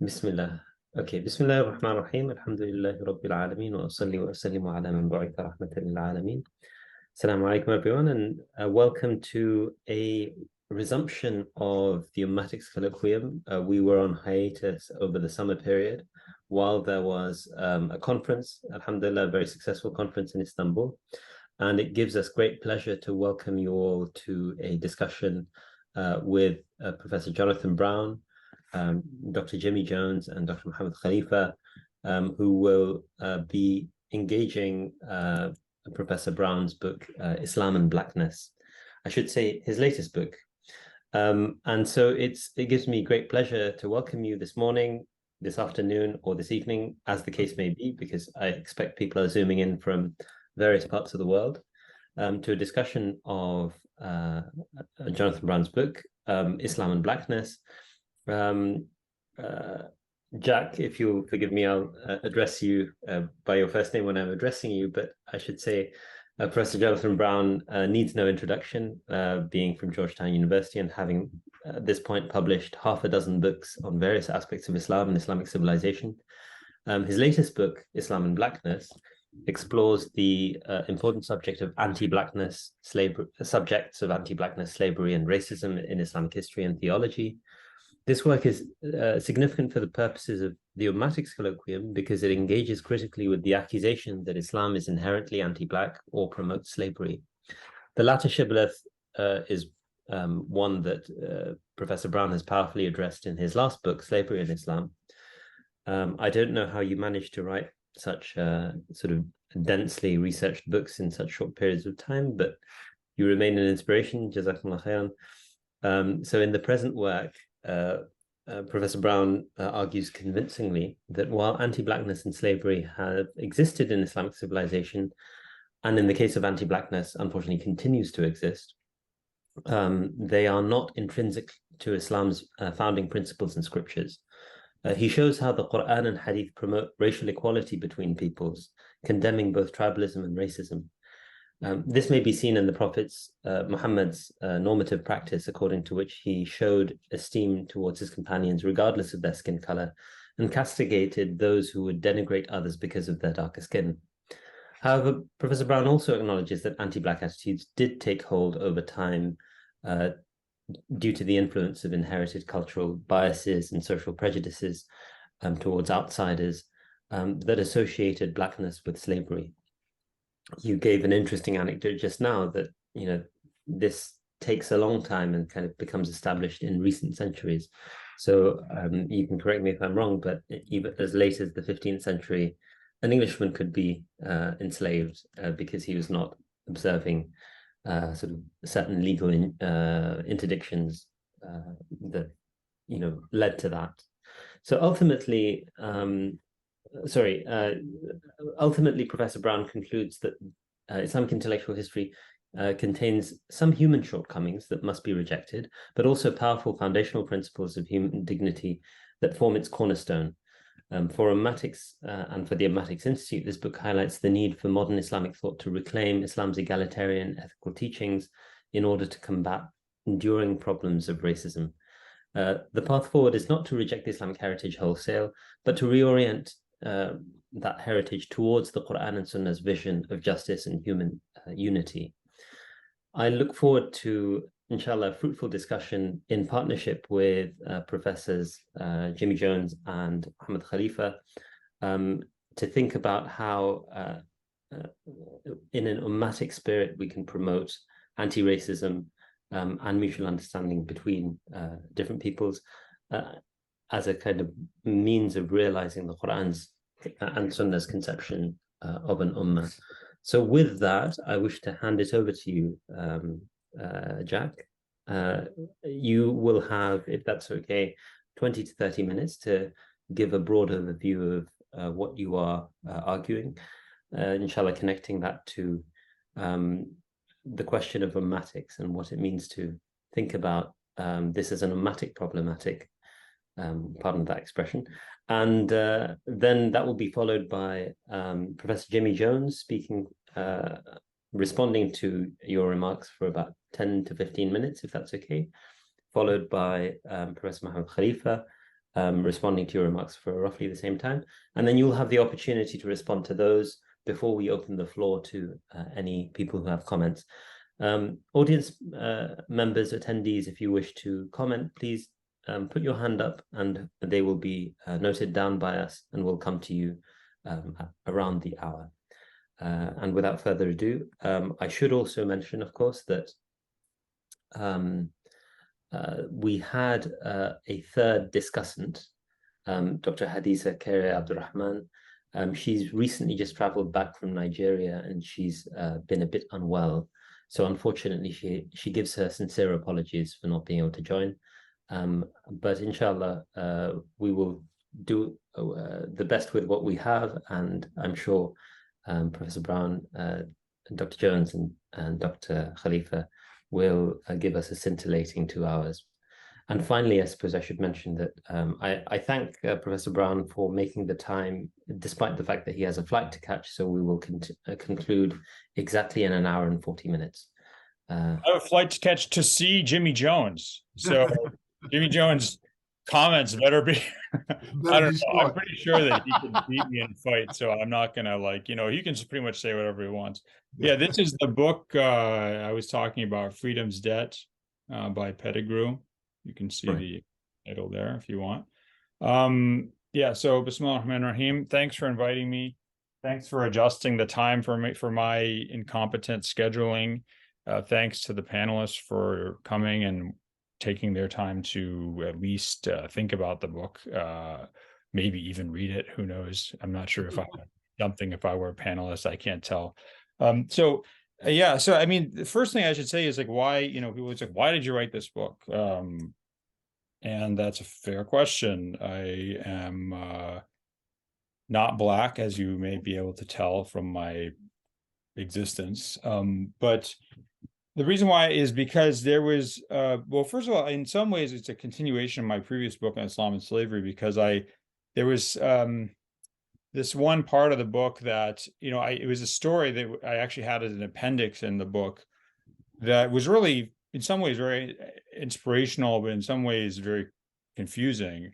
Bismillah. Okay, Bismillah ar-Rahman ar-Rahim. Alhamdulillahi Rabbil Alameen. Wa usalli wa usallimu ala man bu'itha rahmatan lil alameen. Assalamu alaikum, everyone, and welcome to a resumption of the Ummatics Colloquium. We were on hiatus over the summer period while there was a conference, alhamdulillah, a very successful conference in Istanbul. And it gives us great pleasure to welcome you all to a discussion with Professor Jonathan Brown, Dr. Jimmy Jones, and Dr. Muhammad Khalifa, who will be engaging Professor Brown's book, Islam and Blackness. I should say his latest book. And so it gives me great pleasure to welcome you this morning, this afternoon, or this evening, as the case may be, because I expect people are zooming in from various parts of the world, to a discussion of Jonathan Brown's book, Islam and Blackness. Jack, if you'll forgive me, I'll address you by your first name when I'm addressing you, but I should say Professor Jonathan Brown needs no introduction, being from Georgetown University and having at this point published half a dozen books on various aspects of Islam and Islamic civilization. His latest book, Islam and Blackness, explores the important subject of anti-blackness, subjects of anti-blackness, slavery, and racism in Islamic history and theology. This work is significant for the purposes of the Ummatics Colloquium because it engages critically with the accusation that Islam is inherently anti-black or promotes slavery. The latter shibboleth is one that Professor Brown has powerfully addressed in his last book, Slavery in Islam. I don't know how you managed to write such sort of densely researched books in such short periods of time, but you remain an inspiration. Jazakumullah khairan. So in the present work, Professor Brown argues convincingly that while anti-blackness and slavery have existed in Islamic civilization, and in the case of anti-blackness, unfortunately continues to exist, they are not intrinsic to Islam's founding principles and scriptures. He shows how the Quran and Hadith promote racial equality between peoples, condemning both tribalism and racism. This may be seen in the Prophet's Muhammad's normative practice, according to which he showed esteem towards his companions regardless of their skin color and castigated those who would denigrate others because of their darker skin. However, Professor Brown also acknowledges that anti-black attitudes did take hold over time due to the influence of inherited cultural biases and social prejudices towards outsiders that associated blackness with slavery. You gave an interesting anecdote just now that, you know, this takes a long time and kind of becomes established in recent centuries. So you can correct me if I'm wrong, but even as late as the 15th century, an Englishman could be enslaved because he was not observing sort of certain legal interdictions that, you know, led to that. So ultimately, ultimately, Professor Brown concludes that Islamic intellectual history contains some human shortcomings that must be rejected, but also powerful foundational principles of human dignity that form its cornerstone. For Ummatics and for the Ummatics Institute, this book highlights the need for modern Islamic thought to reclaim Islam's egalitarian ethical teachings in order to combat enduring problems of racism. The path forward is not to reject the Islamic heritage wholesale, but to reorient that heritage towards the Quran and Sunnah's vision of justice and human unity. I look forward to, inshallah, a fruitful discussion in partnership with Professors Jimmy Jones and Muhammad Khalifa to think about how, in an ummatic spirit, we can promote anti-racism and mutual understanding between different peoples as a kind of means of realizing the Quran's and Sunnah's conception of an ummah. So with that, I wish to hand it over to you, Jack. You will have, if that's okay, 20 to 30 minutes to give a broad overview of what you are arguing, inshallah, connecting that to the question of ummatics and what it means to think about this as an ummatic problematic, pardon that expression. And then that will be followed by Professor Jimmy Jones speaking, responding to your remarks for about 10 to 15 minutes, if that's okay, followed by Professor Muhammad Khalifa, responding to your remarks for roughly the same time. And then you'll have the opportunity to respond to those before we open the floor to any people who have comments. Audience members, attendees, if you wish to comment, please put your hand up and they will be noted down by us and will come to you around the hour. And without further ado, I should also mention, of course, that we had a third discussant, Dr. Hadisa Kere Abdurrahman. She's recently just traveled back from Nigeria and she's been a bit unwell. So unfortunately, she gives her sincere apologies for not being able to join. But inshallah, we will do the best with what we have. And I'm sure Professor Brown, Dr. Jones and Dr. Khalifa will give us a scintillating 2 hours. And finally, I suppose I should mention that I thank Professor Brown for making the time, despite the fact that he has a flight to catch. So we will conclude exactly in 1 hour and 40 minutes. I have a flight to catch to see Jimmy Jones. So Jimmy Jones' comments better be, I don't know, I'm pretty sure that he can beat me in a fight. So I'm not going to he can pretty much say whatever he wants. Yeah, this is the book I was talking about, Freedom's Debt by Pettigrew. You can see the title there if you want. Yeah, so Bismillah ar-Rahman ar-Rahim. Thanks for inviting me. Thanks for adjusting the time for me, for my incompetent scheduling. Thanks to the panelists for coming and taking their time to at least think about the book, maybe even read it. Who knows? I'm not sure if I would something if I were a panelist. I can't tell. Yeah, so I mean, the first thing I should say is why, people would say, why did you write this book? And that's a fair question. I am not Black, as you may be able to tell from my existence. But the reason why is because there was, well, first of all, in some ways, it's a continuation of my previous book on Islam and slavery, because there was this one part of the book that, it was a story that I actually had as an appendix in the book that was really, in some ways, very inspirational, but in some ways very confusing.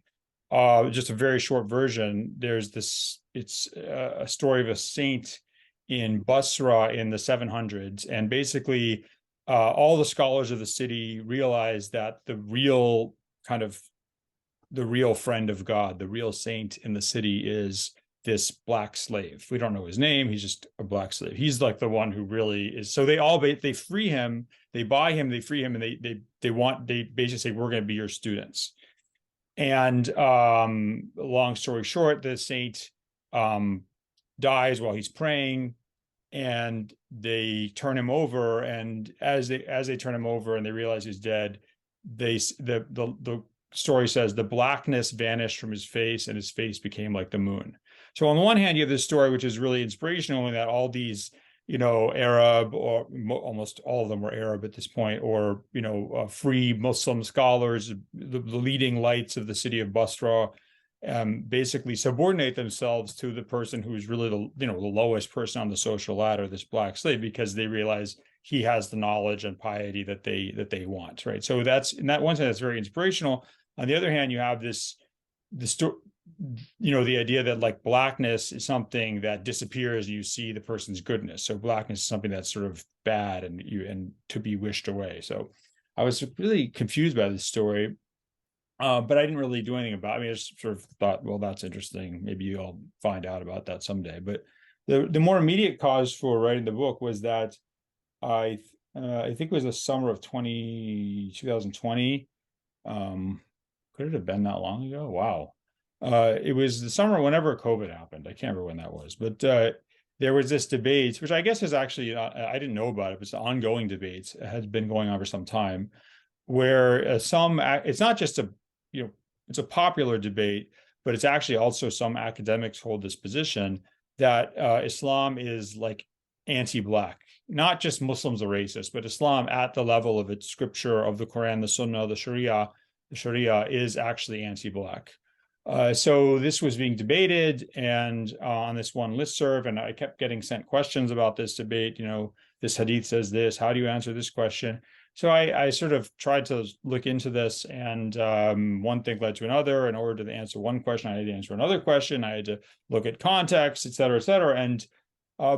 Just a very short version. There's this, it's a story of a saint in Basra in the 700s. And basically, all the scholars of the city realized that the real friend of God, the real saint in the city is this Black slave. We don't know his name. He's just a Black slave. He's like the one who really is. So they free him, they buy him, they free him, and they basically say, we're going to be your students. And long story short, the saint dies while he's praying, and they turn him over. And as they turn him over and they realize he's dead, the story says the blackness vanished from his face and his face became like the moon. So on the one hand, you have this story, which is really inspirational in that all these, Arab, or almost all of them were Arab at this point, or, free Muslim scholars, the leading lights of the city of Basra, basically subordinate themselves to the person who's really the lowest person on the social ladder, this Black slave, because they realize he has the knowledge and piety that they want, right? So that's, in that one sense, that's very inspirational. On the other hand, you have the idea that blackness is something that disappears and you see the person's goodness. So blackness is something that's sort of bad and to be wished away. So I was really confused by this story, but I didn't really do anything about it. I mean, I just sort of thought, well, that's interesting. Maybe I'll find out about that someday. But the more immediate cause for writing the book was that I think it was the summer of 2020. Could it have been that long ago? Wow. It was the summer whenever COVID happened. I can't remember when that was, but there was this debate, which I guess is actually, I didn't know about it, but it's an ongoing debate. It has been going on for some time, where it's not just it's a popular debate, but it's actually also some academics hold this position that Islam is anti-Black. Not just Muslims are racist, but Islam at the level of its scripture of the Quran, the Sunnah, the Sharia is actually anti-Black. So this was being debated, and on this one listserv, and I kept getting sent questions about this debate. This hadith says this. How do you answer this question? So I sort of tried to look into this, and one thing led to another. In order to answer one question, I had to answer another question. I had to look at context, et cetera, et cetera. And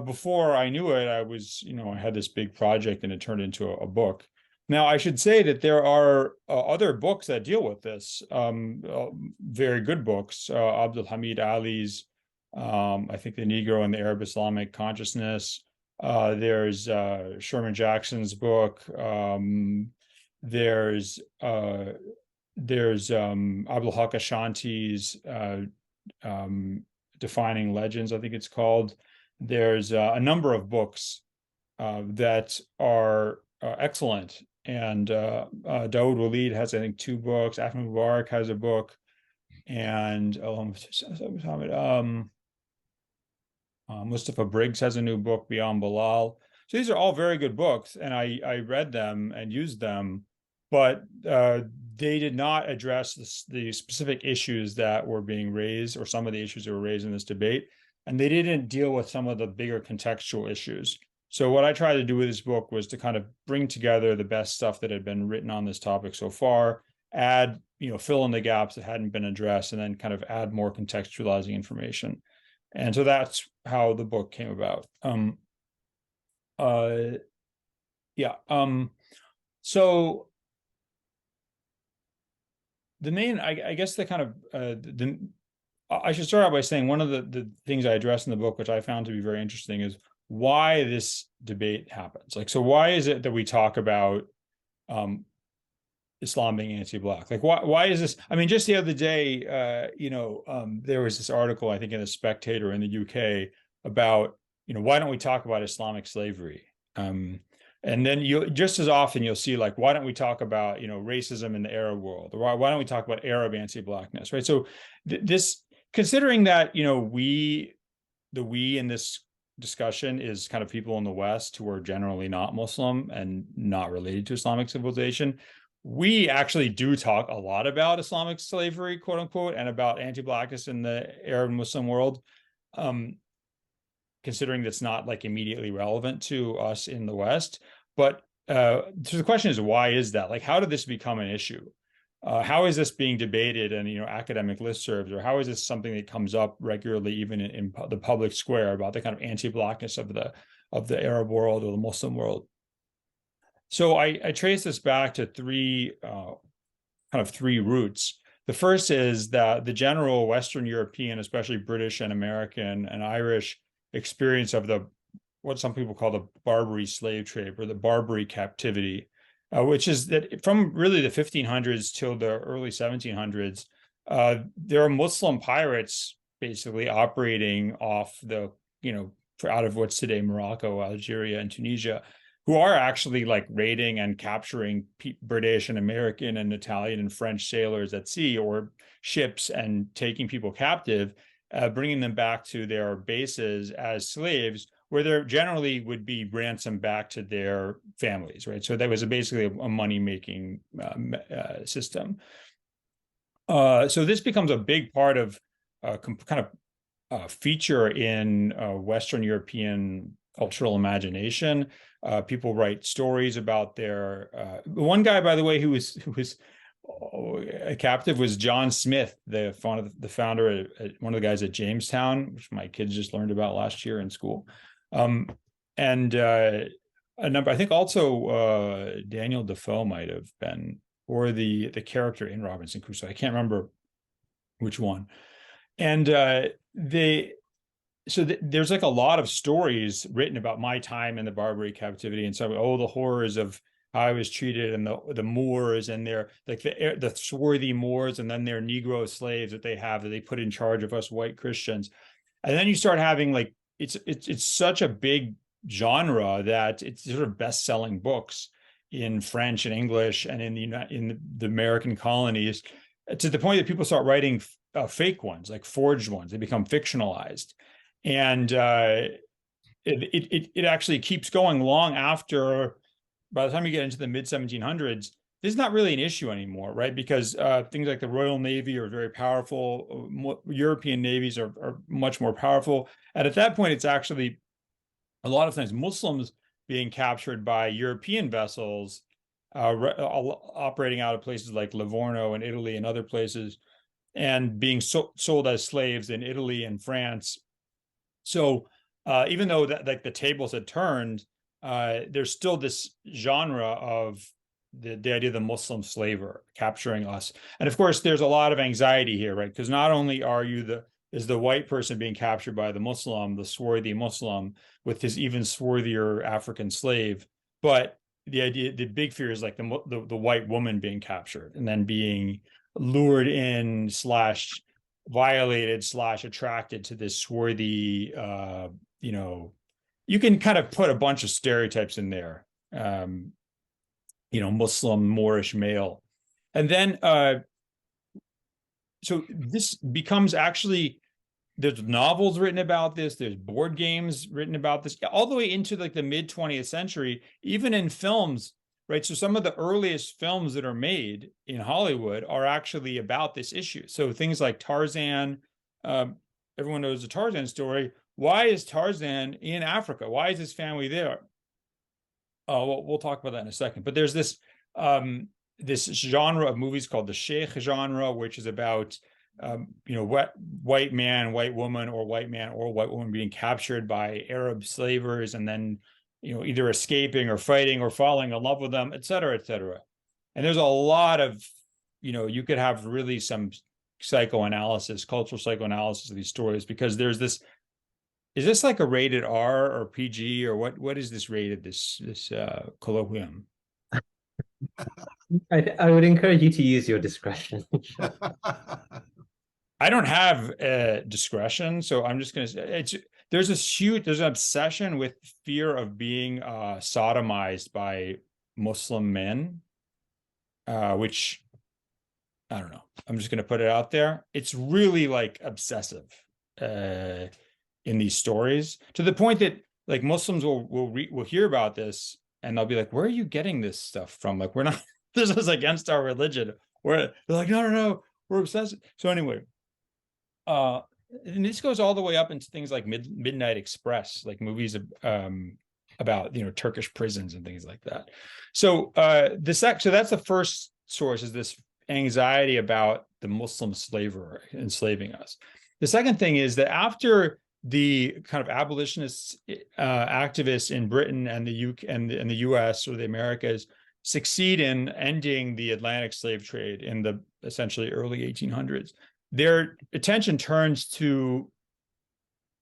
before I knew it, I was, I had this big project, and it turned into a book. Now, I should say that there are other books that deal with this, very good books. Abdul Hamid Ali's, I think, The Negro and the Arab Islamic Consciousness. There's Sherman Jackson's book. There's Abdul Haq Ashanti's Defining Legends, I think it's called. There's a number of books that are excellent. And Dawood Walid has, I think, 2 books. Ahmed Mubarak has a book. And Mustafa Briggs has a new book, Beyond Bilal. So these are all very good books, and I read them and used them, but they did not address the specific issues that were being raised, or some of the issues that were raised in this debate, and they didn't deal with some of the bigger contextual issues. So what I tried to do with this book was to kind of bring together the best stuff that had been written on this topic so far, add, fill in the gaps that hadn't been addressed, and then kind of add more contextualizing information. And so that's how the book came about. So the main, I guess, the kind of I should start out by saying one of the things I address in the book, which I found to be very interesting, is why this debate happens. Like, so why is it that we talk about Islam being anti-black? Like, why is this? I mean, just the other day, there was this article, I think, in The Spectator in the UK about, why don't we talk about Islamic slavery? And then just as often you'll see, like, why don't we talk about, racism in the Arab world? Or why don't we talk about Arab anti-blackness, right? So this, considering that, we in this discussion is kind of people in the West who are generally not Muslim and not related to Islamic civilization, we actually do talk a lot about Islamic slavery, quote unquote, and about anti-blackness in the Arab Muslim world, considering that's not like immediately relevant to us in the West. But so the question is, why is that? Like, how did this become an issue? How is this being debated in academic listservs, or how is this something that comes up regularly even in the public square about the kind of anti-blackness of the Arab world or the Muslim world? So I trace this back to three roots. The first is that the general Western European, especially British and American and Irish, experience of what some people call the Barbary slave trade, or the Barbary captivity, which is that from really the 1500s till the early 1700s, there are Muslim pirates basically operating off out of what's today Morocco, Algeria, and Tunisia, who are actually like raiding and capturing British and American and Italian and French sailors at sea or ships, and taking people captive, bringing them back to their bases as slaves, where they generally would be ransomed back to their families, right? So that was basically a money-making system. So this becomes a big part of kind of feature in Western European cultural imagination. People write stories about their. One guy, by the way, who was a captive was John Smith, the founder, one of the guys at Jamestown, which my kids just learned about last year in school. And a number, I think also Daniel Defoe might have been, or the character in Robinson Crusoe. I can't remember which one. And there's like a lot of stories written about my time in the Barbary captivity, and so the horrors of how I was treated, and the Moors, and their like the swarthy Moors, and then their Negro slaves that they put in charge of us white Christians. And then you start having like it's such a big genre that it's sort of best-selling books in French and English and in the American colonies, to the point that people start writing fake ones, like forged ones. They become fictionalized. And it actually keeps going long after. By the time you get into the mid-1700s, this is not really an issue anymore, right? Because things like the Royal Navy are very powerful. European navies are much more powerful. And at that point, it's actually a lot of times Muslims being captured by European vessels operating out of places like Livorno and Italy and other places, and being sold as slaves in Italy and France. So even though that like the tables had turned, there's still this genre of the idea of the Muslim slaver capturing us. And of course, there's a lot of anxiety here, right? Because not only is the white person being captured by the Muslim, the swarthy Muslim, with his even swarthier African slave, but the big fear is like the white woman being captured and then being lured in slash violated slash attracted to this swarthy, you can kind of put a bunch of stereotypes in there, Muslim, Moorish male. And then, so this becomes actually, there's novels written about this, there's board games written about this, all the way into like the mid 20th century, even in films, right? So some of the earliest films that are made in Hollywood are actually about this issue. So things like Tarzan, everyone knows the Tarzan story. Why is Tarzan in Africa? Why is his family there? Well, we'll talk about that in a second. But there's this this genre of movies called the Sheikh genre, which is about white man, white woman, or white man or white woman being captured by Arab slavers, and then either escaping or fighting or falling in love with them, et cetera, et cetera. And there's a lot of, you could have really some psychoanalysis, cultural psychoanalysis of these stories, because there's this. Is this like a rated R or PG, or what is this rated, this colloquium? I would encourage you to use your discretion. I don't have discretion, so I'm just going to say there's an obsession with fear of being sodomized by Muslim men, which I don't know. I'm just going to put it out there. It's really like obsessive in these stories, to the point that like Muslims will hear about this and they'll be like, "Where are you getting this stuff from? Like, we're not. This is against our religion." They're like, "No, we're obsessed." So anyway. And this goes all the way up into things like Midnight Express, like movies about Turkish prisons and things like that. So so that's the first source, is this anxiety about the Muslim slaver enslaving us. The second thing is that after the kind of abolitionist activists in Britain and the UK and the US, or the Americas, succeed in ending the Atlantic slave trade in the essentially early 1800s, their attention turns to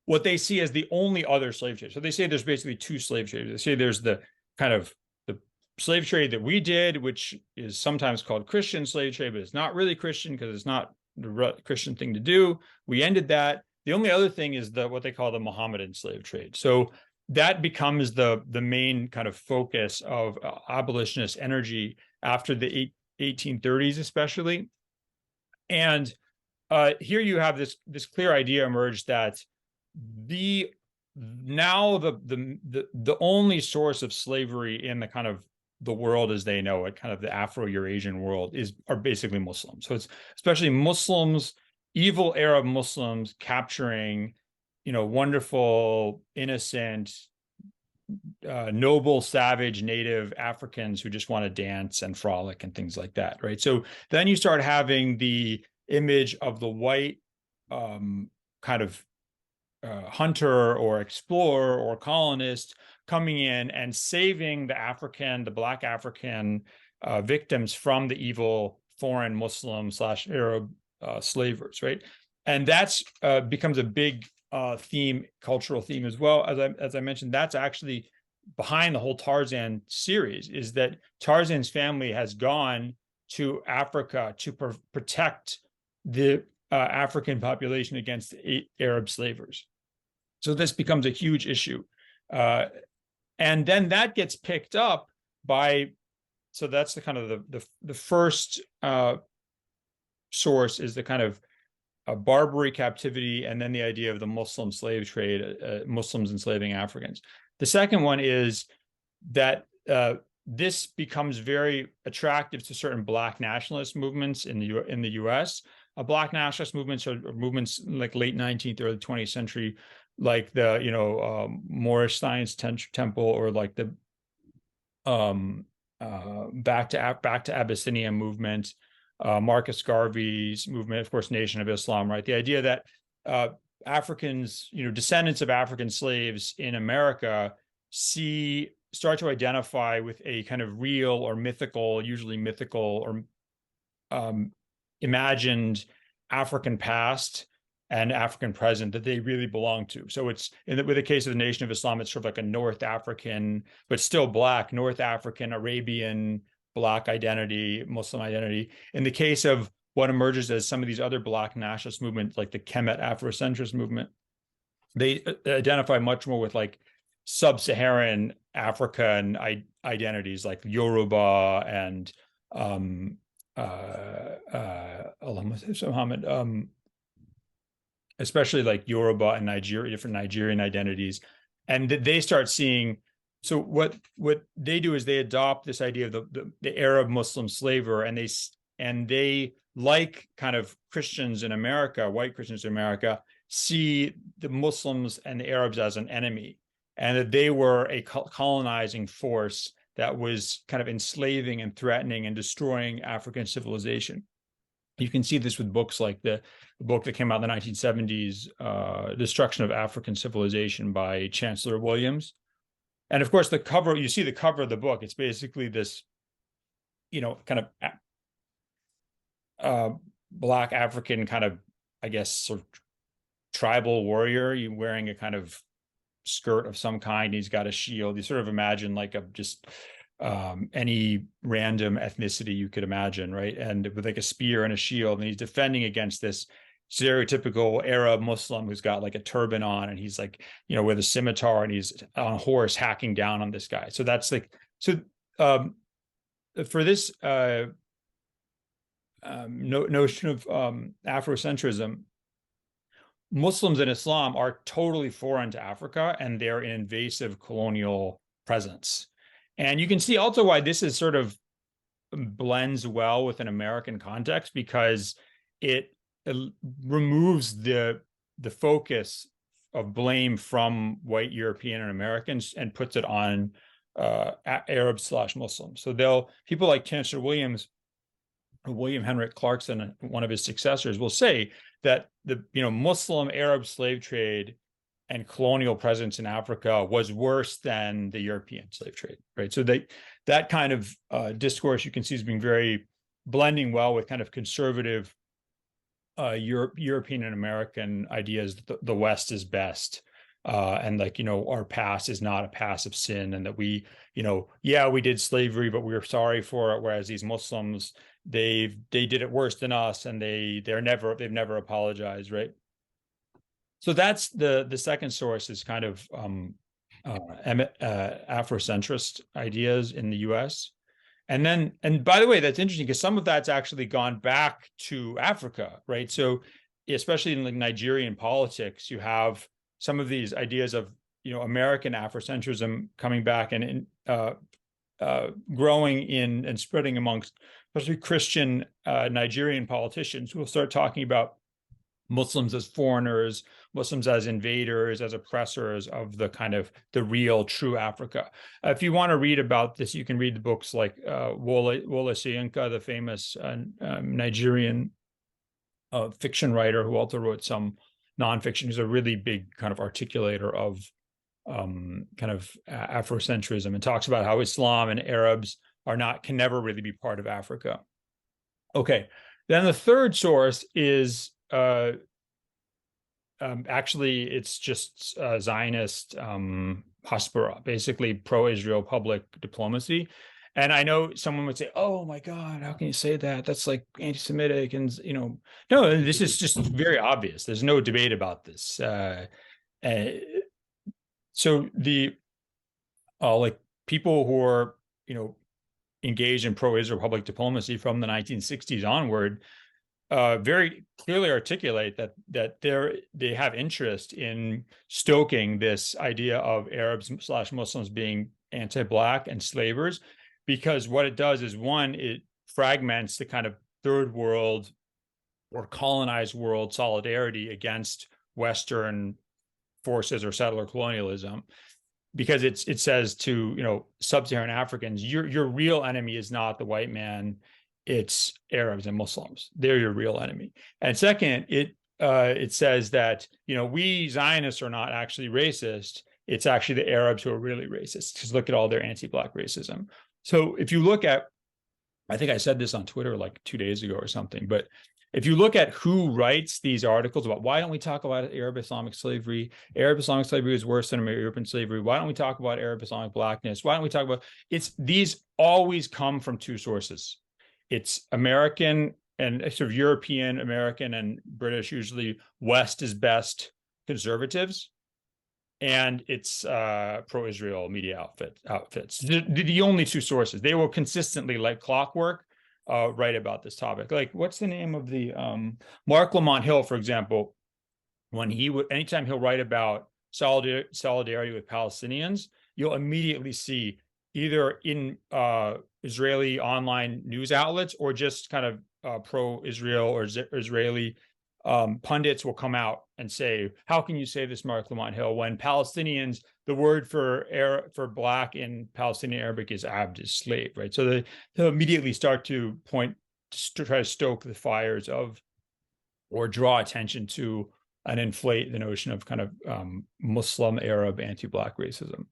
what they see as the only other slave trade. So they say there's basically two slave trades. They say there's the kind of the slave trade that we did, which is sometimes called Christian slave trade, but it's not really Christian because it's not the Christian thing to do. We ended that. The only other thing is what they call the Mohammedan slave trade. So that becomes the main kind of focus of abolitionist energy after the 1830s, especially. And here you have this clear idea emerge that the only source of slavery in the kind of the world as they know it, kind of the Afro-Eurasian world, are basically Muslims. So it's especially Muslims, evil Arab Muslims, capturing, wonderful, innocent, noble, savage, native Africans who just want to dance and frolic and things like that, right? So then you start having the image of the white kind of hunter or explorer or colonist coming in and saving the Black African victims from the evil foreign Muslim / Arab slavers, right? And that's becomes a big cultural theme as well. As I mentioned, that's actually behind the whole Tarzan series, is that Tarzan's family has gone to Africa to protect the African population against Arab slavers. So this becomes a huge issue. And then that gets picked up by, so that's the kind of the first source, is the kind of Barbary captivity, and then the idea of the Muslim slave trade, Muslims enslaving Africans. The second one is that this becomes very attractive to certain Black nationalist movements in the U.S. Black nationalist movements are movements like late 19th, early 20th century, like the Moorish Science Temple, or like the back to Abyssinia movement, Marcus Garvey's movement, of course, Nation of Islam, right? The idea that Africans, descendants of African slaves in America start to identify with a kind of real or mythical, usually mythical or imagined African past and African present that they really belong to. So it's with the case of the Nation of Islam, it's sort of like a North African, but still Black, North African, Arabian, Black identity, Muslim identity. In the case of what emerges as some of these other Black nationalist movements, like the Kemet Afrocentrist movement, they identify much more with like sub-Saharan African identities like Yoruba and Muhammad, especially like Yoruba and Nigeria, different Nigerian identities. And they start seeing, so what they do is they adopt this idea of the Arab Muslim slaver, and they like kind of Christians in America, white Christians in America, see the Muslims and the Arabs as an enemy, and that they were a colonizing force that was kind of enslaving and threatening and destroying African civilization. You can see this with books like the book that came out in the 1970s, Destruction of African Civilization by Chancellor Williams. And of course, you see the cover of the book. It's basically this, kind of Black African kind of, I guess, sort of tribal warrior, wearing a kind of skirt of some kind. He's got a shield. You sort of imagine like any random ethnicity you could imagine, right? And with like a spear and a shield, and he's defending against this stereotypical Arab Muslim who's got like a turban on, and he's like, with a scimitar, and he's on a horse hacking down on this guy. So that's like, for this notion of Afrocentrism, Muslims and Islam are totally foreign to Africa, and they're an invasive colonial presence. And you can see also why this is sort of blends well with an American context, because it removes the focus of blame from white European and Americans and puts it on Arabs/Muslims. So people like Chancellor Williams, William Henrik Clarkson, one of his successors, will say that the Muslim Arab slave trade and colonial presence in Africa was worse than the European slave trade, right? So that kind of discourse you can see is being very blending well with kind of conservative European and American ideas that the West is best, and like our past is not a past of sin, and that we we did slavery, but we were sorry for it. Whereas these Muslims, they did it worse than us, and they've never apologized, right? So that's the second source is kind of Afrocentrist ideas in the U.S. And by the way, that's interesting because some of that's actually gone back to Africa, right? So especially in like Nigerian politics, you have some of these ideas of American Afrocentrism coming back and growing in and spreading amongst especially Christian Nigerian politicians who will start talking about Muslims as foreigners, Muslims as invaders, as oppressors of the kind of the real, true Africa. If you want to read about this, you can read the books like Wole Soyinka, the famous Nigerian fiction writer who also wrote some nonfiction. He's a really big kind of articulator of kind of Afrocentrism, and talks about how Islam and Arabs can never really be part of Africa. Okay, then the third source is actually it's just Zionist Hasbara, basically pro-Israel public diplomacy. And I know someone would say, "Oh my God, how can you say that? That's like anti-Semitic." And no, this is just very obvious. There's no debate about this. So the like people who are engaged in pro-Israel public diplomacy from the 1960s onward very clearly articulate that they have interest in stoking this idea of Arabs/Muslims being anti-Black and slavers, because what it does is, one, it fragments the kind of third world or colonized world solidarity against Western forces or settler colonialism. because it says to, you know, sub-Saharan Africans, your real enemy is not the white man, it's Arabs and Muslims. They're your real enemy. And second, it says that, you know, we Zionists are not actually racist. It's actually the Arabs who are really racist, because look at all their anti-black racism. So if you look at, I think I said this on Twitter like 2 days ago or something, but if you look at who writes these articles about why don't we talk about Arab Islamic slavery? Arab Islamic slavery is worse than European slavery. Why don't we talk about Arab Islamic blackness? Why don't we talk about these always come from two sources. It's American and sort of European, American, and British, usually West is best conservatives, and it's pro-Israel media outfits. The only two sources. They will consistently, like clockwork, write about this topic. Like, what's the name of the Mark Lamont Hill, for example, when he would, anytime he'll write about solidarity with Palestinians, you'll immediately see either in Israeli online news outlets or just kind of pro-Israel or Israeli pundits will come out and say, how can you say this, Mark Lamont Hill, when Palestinians, the word for black in Palestinian Arabic is abd, is slave, right? So they'll immediately start to try to stoke the fires of, or draw attention to and inflate the notion of kind of Muslim Arab anti-black racism.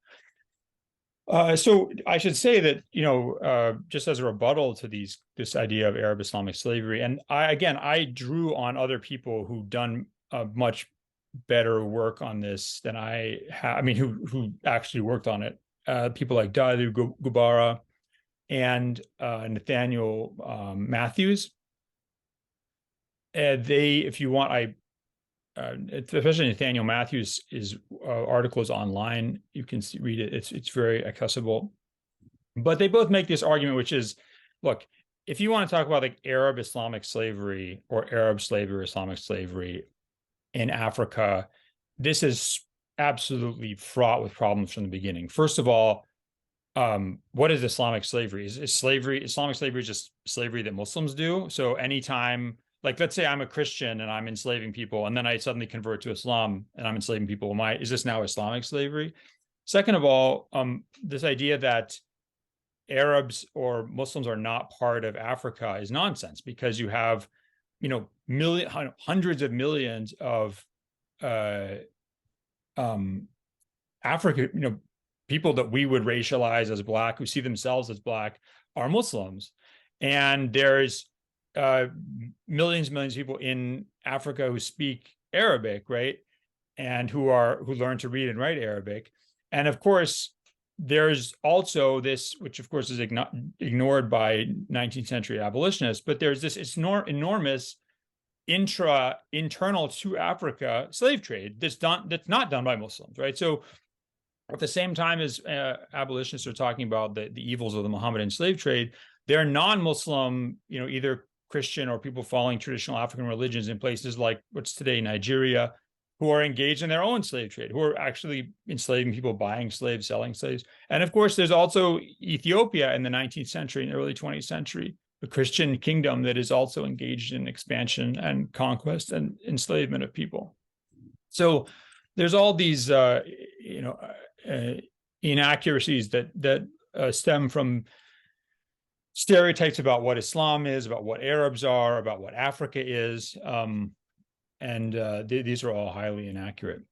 So I should say that, you know, just as a rebuttal to this idea of Arab Islamic slavery, and I drew on other people who've done much better work on this than I have. I mean, who actually worked on it. People like Dalu Gubara and Nathaniel Matthews. If you want, especially Nathaniel Matthews' article is online. You can read it. It's very accessible. But they both make this argument, which is, look, if you want to talk about like Arab Islamic slavery or Arab slavery or Islamic slavery in Africa, this is absolutely fraught with problems from the beginning. First of all, what is Islamic slavery? Is Islamic slavery just slavery that Muslims do? So anytime, like, let's say I'm a Christian and I'm enslaving people, and then I suddenly convert to Islam and I'm enslaving people. Is this now Islamic slavery? Second of all, this idea that Arabs or Muslims are not part of Africa is nonsense, because you have, you know, hundreds of millions of African, you know, people that we would racialize as black, who see themselves as black, are Muslims, and there's millions of people in Africa who speak Arabic, right? And who learn to read and write Arabic. And of course, there's also this, which of course is ignored by 19th century abolitionists, but there's this enormous internal to Africa slave trade that's not done by Muslims, right? So at the same time as abolitionists are talking about the evils of the Mohammedan slave trade, there are non-Muslim, you know, either Christian or people following traditional African religions in places like what's today Nigeria, who are engaged in their own slave trade, who are actually enslaving people, buying slaves, selling slaves. And of course, there's also Ethiopia in the 19th century and early 20th century, a Christian kingdom that is also engaged in expansion and conquest and enslavement of people. So there's all these, you know, inaccuracies that stem from stereotypes about what Islam is, about what Arabs are, about what Africa is, and these are all highly inaccurate.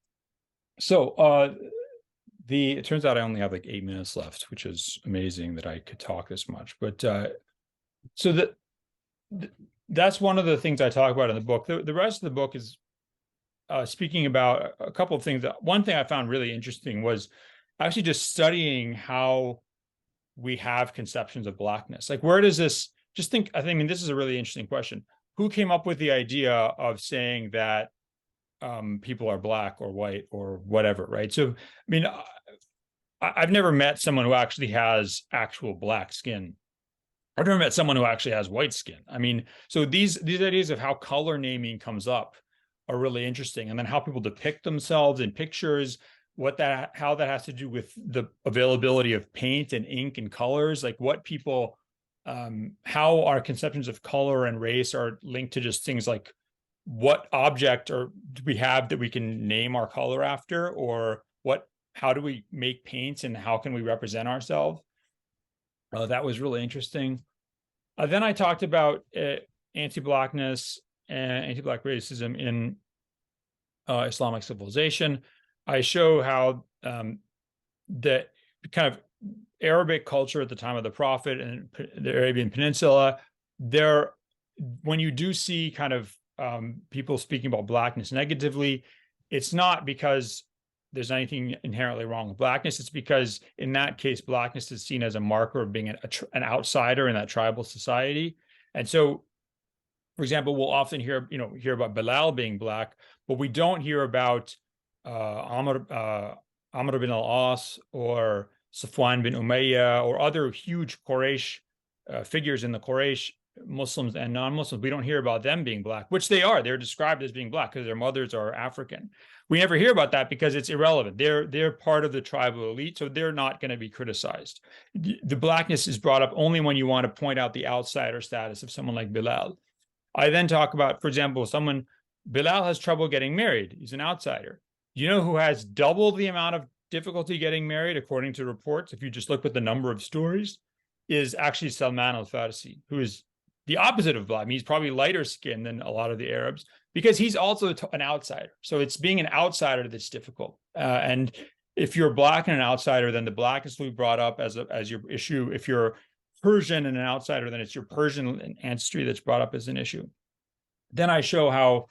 So it turns out I only have like 8 minutes left, which is amazing that I could talk this much. But so that's one of the things I talk about in the book. The rest of the book is speaking about a couple of things. One thing I found really interesting was actually just studying how we have conceptions of blackness. Like, where does this, I mean, this is a really interesting question. Who came up with the idea of saying that people are black or white or whatever, right? So, I mean, I've never met someone who actually has actual black skin. I've never met someone who actually has white skin. I mean, so these ideas of how color naming comes up are really interesting. And then how people depict themselves in pictures, how that has to do with the availability of paint and ink and colors, like what people, how our conceptions of color and race are linked to just things like what object do we have that we can name our color after, or what how do we make paints and how can we represent ourselves? That was really interesting. Then I talked about anti-blackness and anti-black racism in Islamic civilization. I show how the kind of Arabic culture at the time of the Prophet and the Arabian Peninsula, when you do see kind of people speaking about blackness negatively, it's not because there's anything inherently wrong with blackness. It's because in that case, blackness is seen as a marker of being an outsider in that tribal society. And so, for example, we'll often hear about Bilal being black, but we don't hear about Amr bin al-As or Safwan bin Umayyah or other huge Quraysh figures in the Quraysh, Muslims and non-Muslims. We don't hear about them being black, which they are. They're described as being black because their mothers are African. We never hear about that because it's irrelevant. They're part of the tribal elite, so they're not going to be criticized. The blackness is brought up only when you want to point out the outsider status of someone like Bilal. I then talk about, for example, Bilal has trouble getting married. He's an outsider. You know who has double the amount of difficulty getting married, according to reports, if you just look at the number of stories, is actually Salman al-Farisi, who is the opposite of black. I mean, he's probably lighter skinned than a lot of the Arabs because he's also an outsider. So it's being an outsider that's difficult. And if you're black and an outsider, then the blackness will be brought up as your issue. If you're Persian and an outsider, then it's your Persian ancestry that's brought up as an issue. Then I show how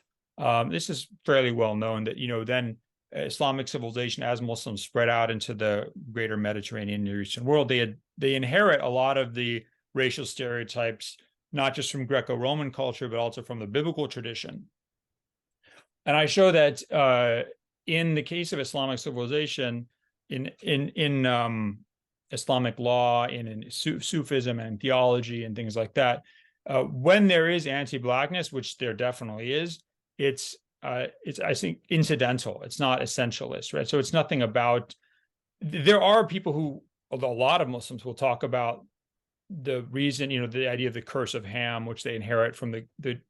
this is fairly well known that, then Islamic civilization, as Muslims spread out into the greater Mediterranean Near Eastern world, they inherit a lot of the racial stereotypes, not just from Greco-Roman culture, but also from the biblical tradition. And I show that in the case of Islamic civilization, in Islamic law, in Sufism and theology and things like that, when there is anti-blackness, which there definitely is, it's I think incidental. It's not essentialist, right? So it's nothing about. There are people who, although a lot of Muslims will talk about the reason, the idea of the curse of Ham, which they inherit from the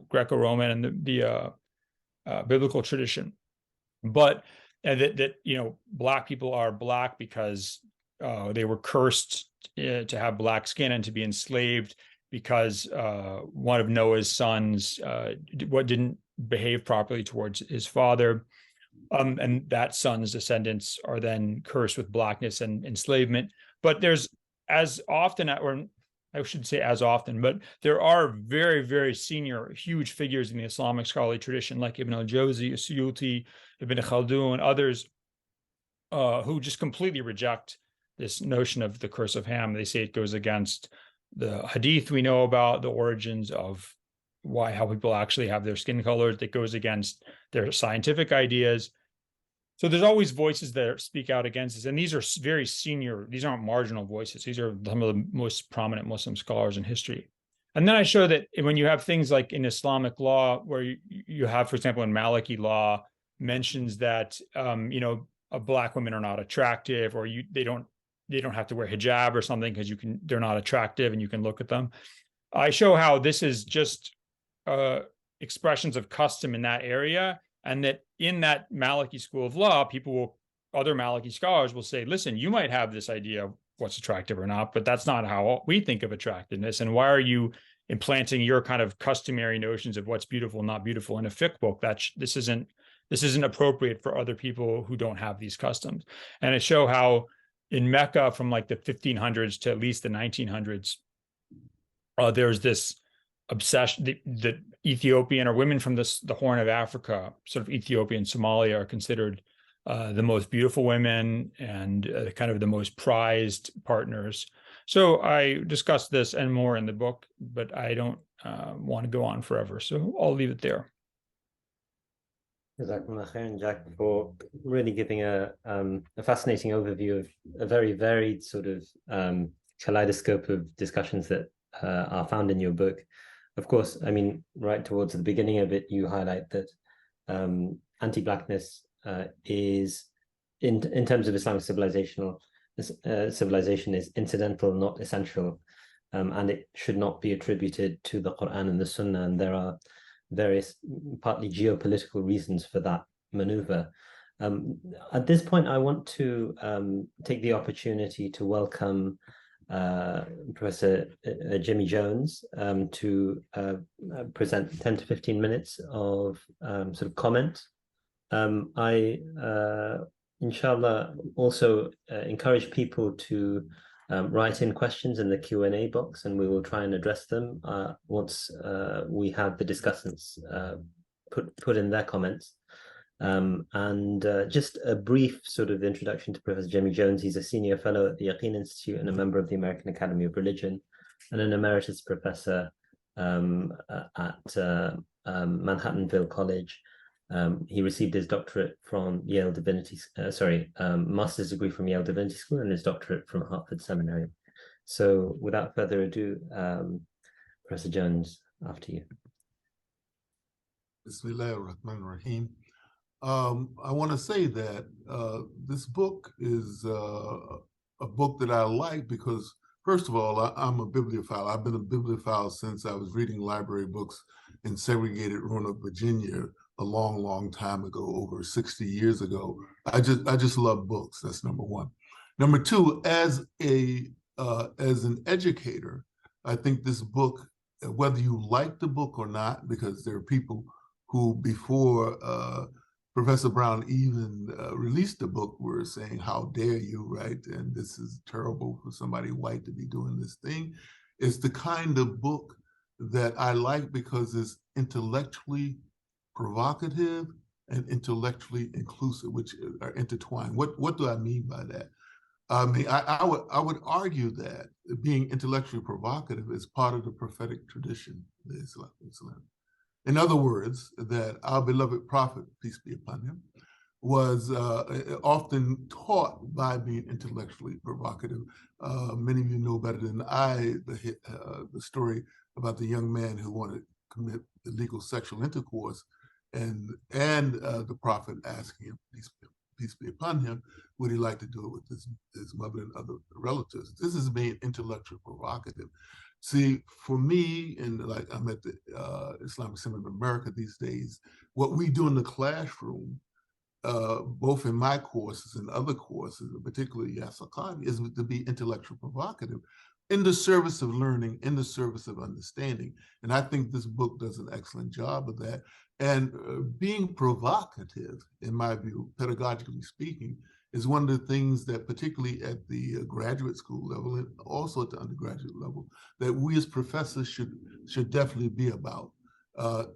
Greco-Roman and the biblical tradition, but that black people are black because they were cursed to have black skin and to be enslaved because one of Noah's sons didn't behave properly towards his father, and that son's descendants are then cursed with blackness and enslavement. But there's as often, or I should say as often, but there are very, very senior, huge figures in the Islamic scholarly tradition, like Ibn al-Jawzi, Suyuti, Ibn Khaldun, others, who just completely reject this notion of the curse of Ham. They say it goes against the hadith we know about, the origins of how people actually have their skin colors, that goes against their scientific ideas. So there's always voices that speak out against this. And these are very senior, these aren't marginal voices. These are some of the most prominent Muslim scholars in history. And then I show that when you have things like in Islamic law, where you have, for example, in Maliki law, mentions that, black women are not attractive, or they don't have to wear hijab or something because they're not attractive and you can look at them. I show how this is just expressions of custom in that area, and that in that Maliki school of law, other Maliki scholars will say, listen, you might have this idea of what's attractive or not, but that's not how we think of attractiveness. And why are you implanting your kind of customary notions of what's beautiful and not beautiful in a fiqh book? This isn't appropriate for other people who don't have these customs. And I show how in Mecca from like the 1500s to at least the 1900s, there's this obsession that Ethiopian or women from the Horn of Africa, sort of Ethiopia and Somalia, are considered the most beautiful women and kind of the most prized partners. So I discuss this and more in the book, but I don't want to go on forever. So I'll leave it there. Jack, for really giving a fascinating overview of a very varied sort of kaleidoscope of discussions that are found in your book. Of course, I mean, right towards the beginning of it, you highlight that anti-blackness is, in terms of Islamic civilization, is incidental, not essential, and it should not be attributed to the Quran and the Sunnah. And there are various, partly geopolitical reasons for that maneuver. At this point, I want to take the opportunity to welcome Professor Jimmy Jones to present 10 to 15 minutes of sort of comment. I, inshallah, also encourage people to write in questions in the Q&A box, and we will try and address them once we have the discussants put in their comments. Just a brief sort of introduction to Professor Jimmy Jones. He's a senior fellow at the Yaqeen Institute and a member of the American Academy of Religion, and an emeritus professor at Manhattanville College. He received his doctorate from Yale Divinity, master's degree from Yale Divinity School, and his doctorate from Hartford Seminary. So without further ado, Professor Jones, after you. Bismillah ar-Rahman ar-Rahim. I want to say that this book is a book that I like because, first of all, I'm a bibliophile. I've been a bibliophile since I was reading library books in segregated Roanoke, Virginia, a long, long time ago, over 60 years ago. I just love books. That's number one. Number two, as an educator, I think this book, whether you like the book or not, because there are people who before Professor Brown even released the book were saying, how dare you, right? And this is terrible for somebody white to be doing this thing. It's the kind of book that I like because it's intellectually provocative and intellectually inclusive, which are intertwined. What do I mean by that? I mean, I would argue that being intellectually provocative is part of the prophetic tradition of Islam. In other words, that our beloved prophet, peace be upon him, was often taught by being intellectually provocative. Many of you know better than I the story about the young man who wanted to commit illegal sexual intercourse, and the prophet asking him, peace be upon him, would he like to do it with his mother and other relatives? This is being intellectually provocative. See, for me, and like I'm at the Islamic Center of America these days, what we do in the classroom, both in my courses and other courses, particularly Yasakani, is to be intellectually provocative in the service of learning, in the service of understanding. And I think this book does an excellent job of that. And being provocative, in my view, pedagogically speaking, is one of the things that, particularly at the graduate school level and also at the undergraduate level, that we as professors should definitely be about.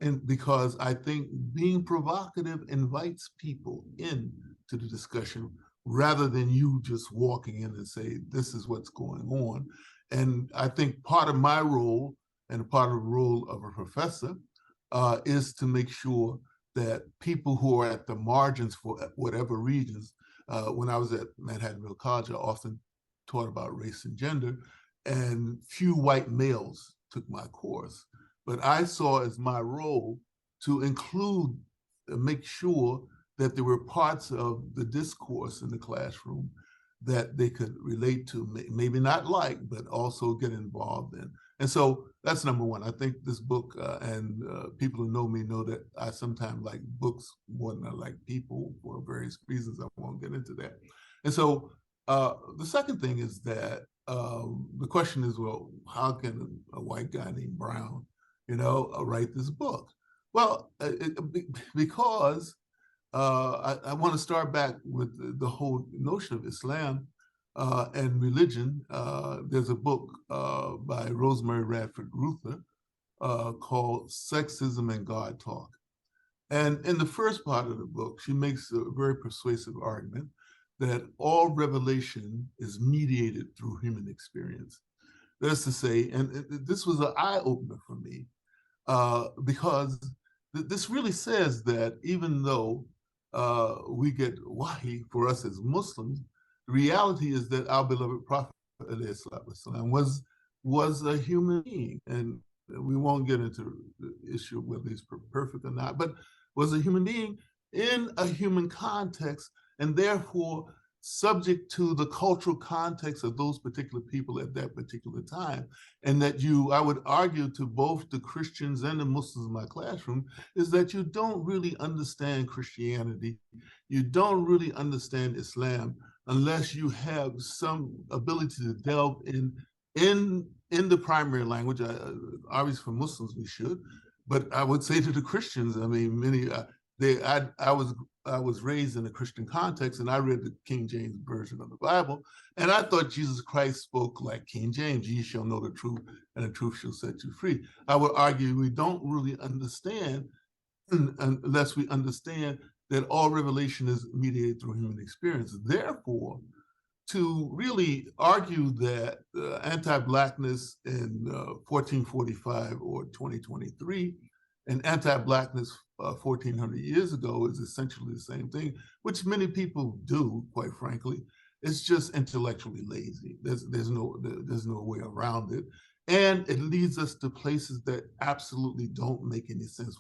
And because I think being provocative invites people in to the discussion rather than you just walking in and say, this is what's going on. And I think part of my role and part of the role of a professor is to make sure that people who are at the margins for whatever reasons, when I was at Manhattanville College, I often taught about race and gender, and few white males took my course. But I saw as my role to include, make sure that there were parts of the discourse in the classroom that they could relate to, maybe not like, but also get involved in. And so that's number one. I think this book, and people who know me know that I sometimes like books more than I like people for various reasons. I won't get into that. And so the second thing is that the question is, well, how can a white guy named Brown, write this book? Well, because I want to start back with the whole notion of Islam and religion. There's a book by Rosemary Radford Ruether called Sexism and God Talk. And in the first part of the book, she makes a very persuasive argument that all revelation is mediated through human experience. That's to say, and this was an eye-opener for me, because this really says that even though we get wahi for us as Muslims, the reality is that our beloved Prophet was a human being. And we won't get into the issue of whether he's perfect or not, but was a human being in a human context, and therefore subject to the cultural context of those particular people at that particular time. And that I would argue to both the Christians and the Muslims in my classroom, is that you don't really understand Christianity, you don't really understand Islam, unless you have some ability to delve in the primary language. Obviously for Muslims we should, but I would say to the Christians, I mean, many, I was raised in a Christian context, and I read the King James version of the Bible, and I thought Jesus Christ spoke like King James: "Ye shall know the truth, and the truth shall set you free." I would argue we don't really understand unless we understand that all revelation is mediated through human experience. Therefore, to really argue that anti-blackness in 1445 or 2023 and anti-blackness 1400 years ago is essentially the same thing, which many people do, quite frankly. It's just intellectually lazy. There's no way around it. And it leads us to places that absolutely don't make any sense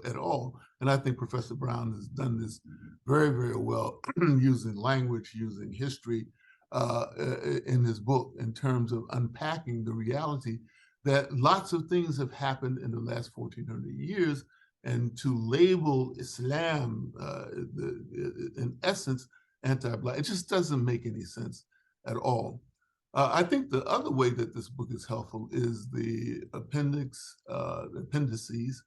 at all. And I think Professor Brown has done this very, very well using language, using history in his book, in terms of unpacking the reality that lots of things have happened in the last 1400 years, and to label Islam, in essence, anti-Black, it just doesn't make any sense at all. I think the other way that this book is helpful is the appendices,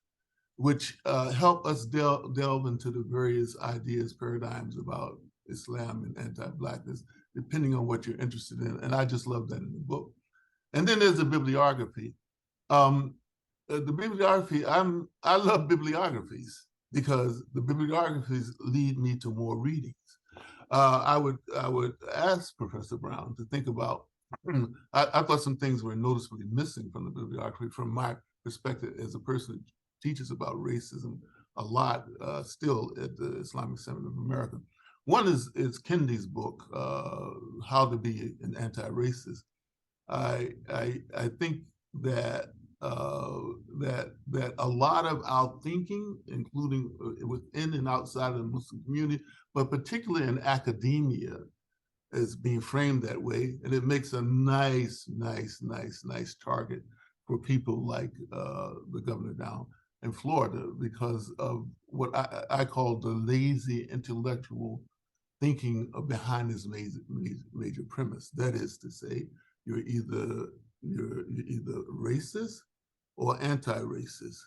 which help us delve into the various ideas, paradigms about Islam and anti-Blackness, depending on what you're interested in. And I just love that in the book. And then there's the bibliography. The bibliography, I love bibliographies because the bibliographies lead me to more readings. I would ask Professor Brown to think about, I thought some things were noticeably missing from the bibliography from my perspective as a person who teaches about racism a lot still at the Islamic Center of America. One is Kendi's book, How to Be an Anti-Racist. I think that that a lot of our thinking, including within and outside of the Muslim community, but particularly in academia, is being framed that way, and it makes a nice target for people like the governor down in Florida, because of what I call the lazy intellectual thinking behind this major premise. That is to say, you're either racist or anti-racist.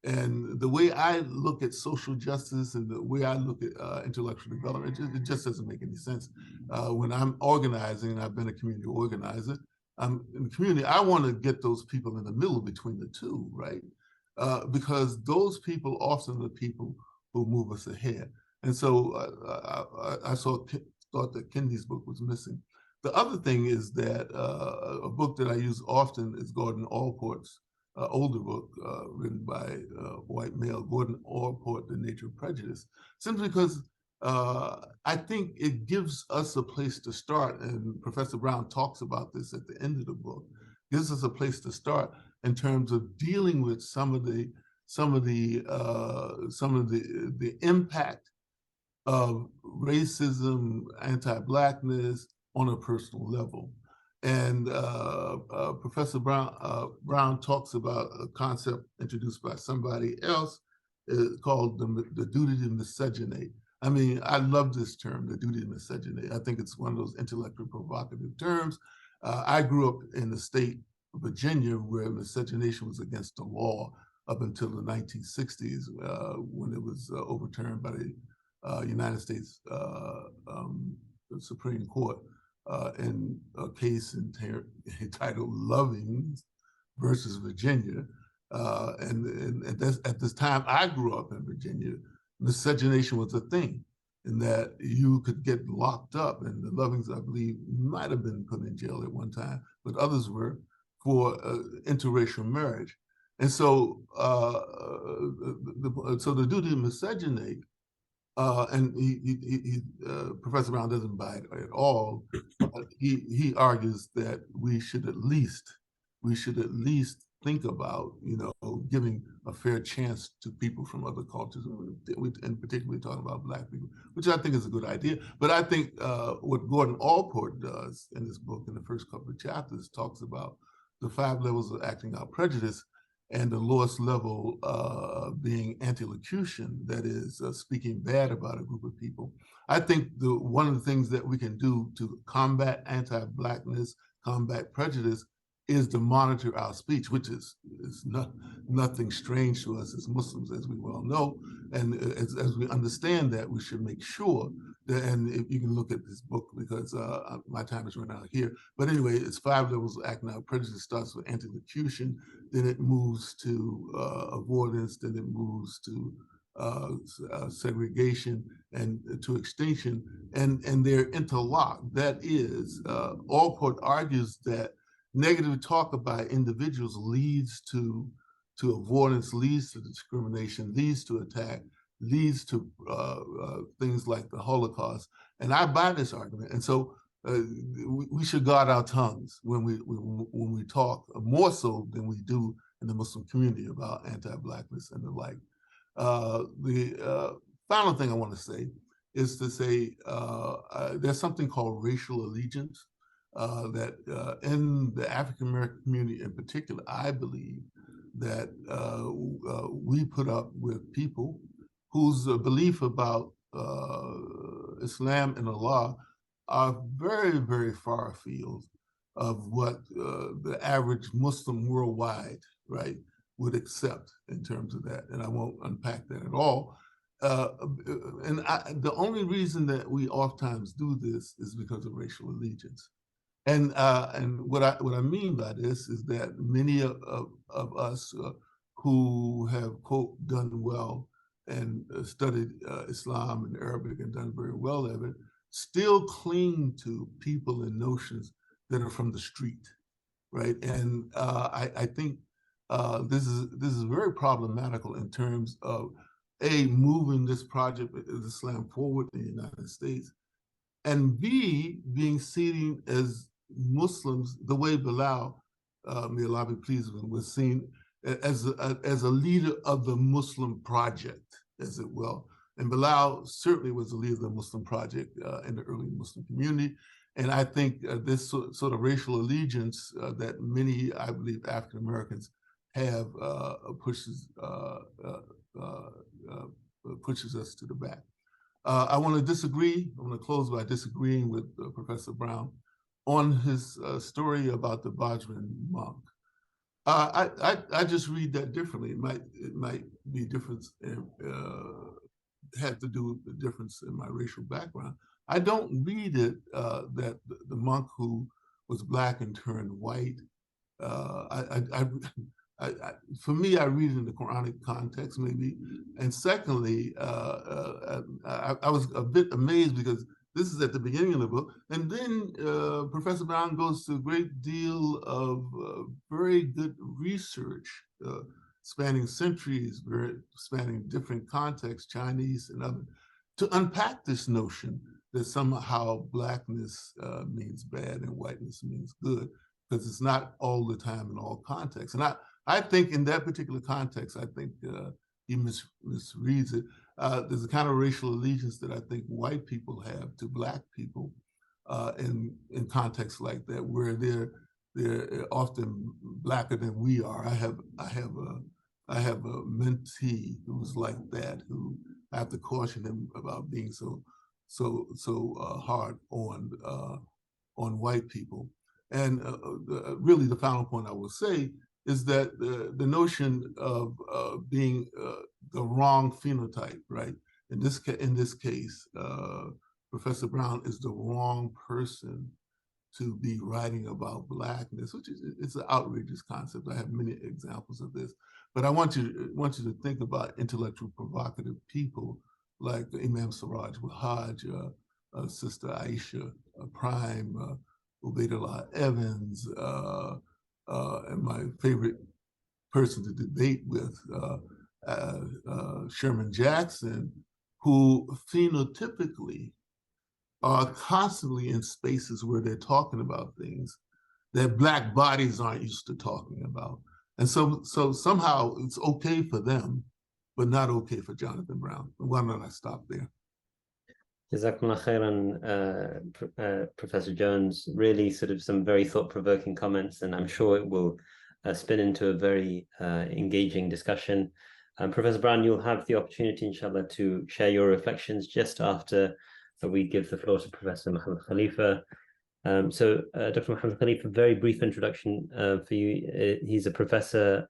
And the way I look at social justice and the way I look at intellectual development, it just doesn't make any sense. When I'm organizing, and I've been a community organizer, in the community, I want to get those people in the middle between the two, right? Because those people often are the people who move us ahead. And so I thought that Kendi's book was missing. The other thing is that a book that I use often is Gordon Allport's older book written by a white male, Gordon Allport, The Nature of Prejudice, simply because I think it gives us a place to start, and Professor Brown talks about this at the end of the book, gives us a place to start in terms of dealing with some of the impact of racism, anti-Blackness on a personal level. And Professor Brown talks about a concept introduced by somebody else called the duty to miscegenate. I mean, I love this term, the duty to miscegenate. I think it's one of those intellectually provocative terms. I grew up in the state of Virginia where miscegenation was against the law up until the 1960s when it was overturned by the United States Supreme Court in a case entitled Lovings versus Virginia. And at this time, I grew up in Virginia, miscegenation was a thing, in that you could get locked up, and the Lovings, I believe, might have been put in jail at one time, but others were, for interracial marriage. And so, the duty to miscegenate, and Professor Brown doesn't buy it at all. He argues that we should at least think about, giving a fair chance to people from other cultures, and particularly talking about Black people, which I think is a good idea. But I think what Gordon Allport does in this book, in the first couple of chapters, talks about the 5 levels of acting out prejudice, and the lowest level being anti-locution, that is speaking bad about a group of people. I think one of the things that we can do to combat anti-Blackness, combat prejudice, is to monitor our speech, which is nothing strange to us as Muslims, as we well know. And as we understand that, we should make sure that, and if you can look at this book, because my time is running out here. But anyway, it's 5 levels of acting out prejudice. It starts with anti-locution, then it moves to avoidance, then it moves to segregation and to extinction, and they're interlocked. That is, Allport argues that negative talk about individuals leads to avoidance, leads to discrimination, leads to attack, leads to things like the Holocaust. And I buy this argument. And so we should guard our tongues when we talk, more so than we do in the Muslim community, about anti-Blackness and the like. The final thing I want to say is to say there's something called racial allegiance that in the African American community in particular, I believe that we put up with people whose belief about Islam and Allah are very, very far afield of what the average Muslim worldwide, right, would accept in terms of that. And I won't unpack that at all. The only reason that we oftentimes do this is because of racial allegiance. And what I mean by this is that many of us who have, quote, done well and studied Islam and Arabic and done very well at it, still cling to people and notions that are from the street, right? And I think this is very problematical in terms of A, moving this project of Islam forward in the United States, and B, being seen as Muslims the way Bilal, may Allah be pleased with him, was seen as a leader of the Muslim project, as it will. And Bilal certainly was a leader of the Muslim project in the early Muslim community. And I think this sort of racial allegiance that many, I believe, African Americans have pushes us to the back. I want to disagree. I want to close by disagreeing with Professor Brown on his story about the Bajran monk. I just read that differently. It might be difference, had to do with the difference in my racial background. I don't read it that the monk who was Black and turned white. For me, I read it in the Quranic context, maybe. And secondly, I was a bit amazed because this is at the beginning of the book. And then Professor Brown goes to a great deal of very good research, spanning centuries, spanning different contexts, Chinese and other, to unpack this notion that somehow Blackness means bad and whiteness means good, because it's not all the time in all contexts. And I think in that particular context, I think he misreads it. There's a kind of racial allegiance that I think white people have to Black people in contexts like that, where they're often Blacker than we are. I have a mentee who was like that, who I have to caution him about being so hard on white people. And really, the final point I will say is that the notion of being the wrong phenotype, right? In this case, Professor Brown is the wrong person to be writing about Blackness, which it's an outrageous concept. I have many examples of this, but I want you to think about intellectual provocative people like Imam Siraj Wahaj, Sister Aisha Prime, Ubaidullah Evans, and my favorite person to debate with, Sherman Jackson, who phenotypically are constantly in spaces where they're talking about things that Black bodies aren't used to talking about. And so somehow it's okay for them, but not okay for Jonathan Brown. Why don't I stop there? Jazakumullah khairan, Professor Jones. Really sort of some very thought-provoking comments, and I'm sure it will spin into a very engaging discussion. Professor Brown, you'll have the opportunity, inshallah, to share your reflections just after we give the floor to Professor Muhammad Khalifa. Dr. Muhammad Khalifa, very brief introduction for you. He's a professor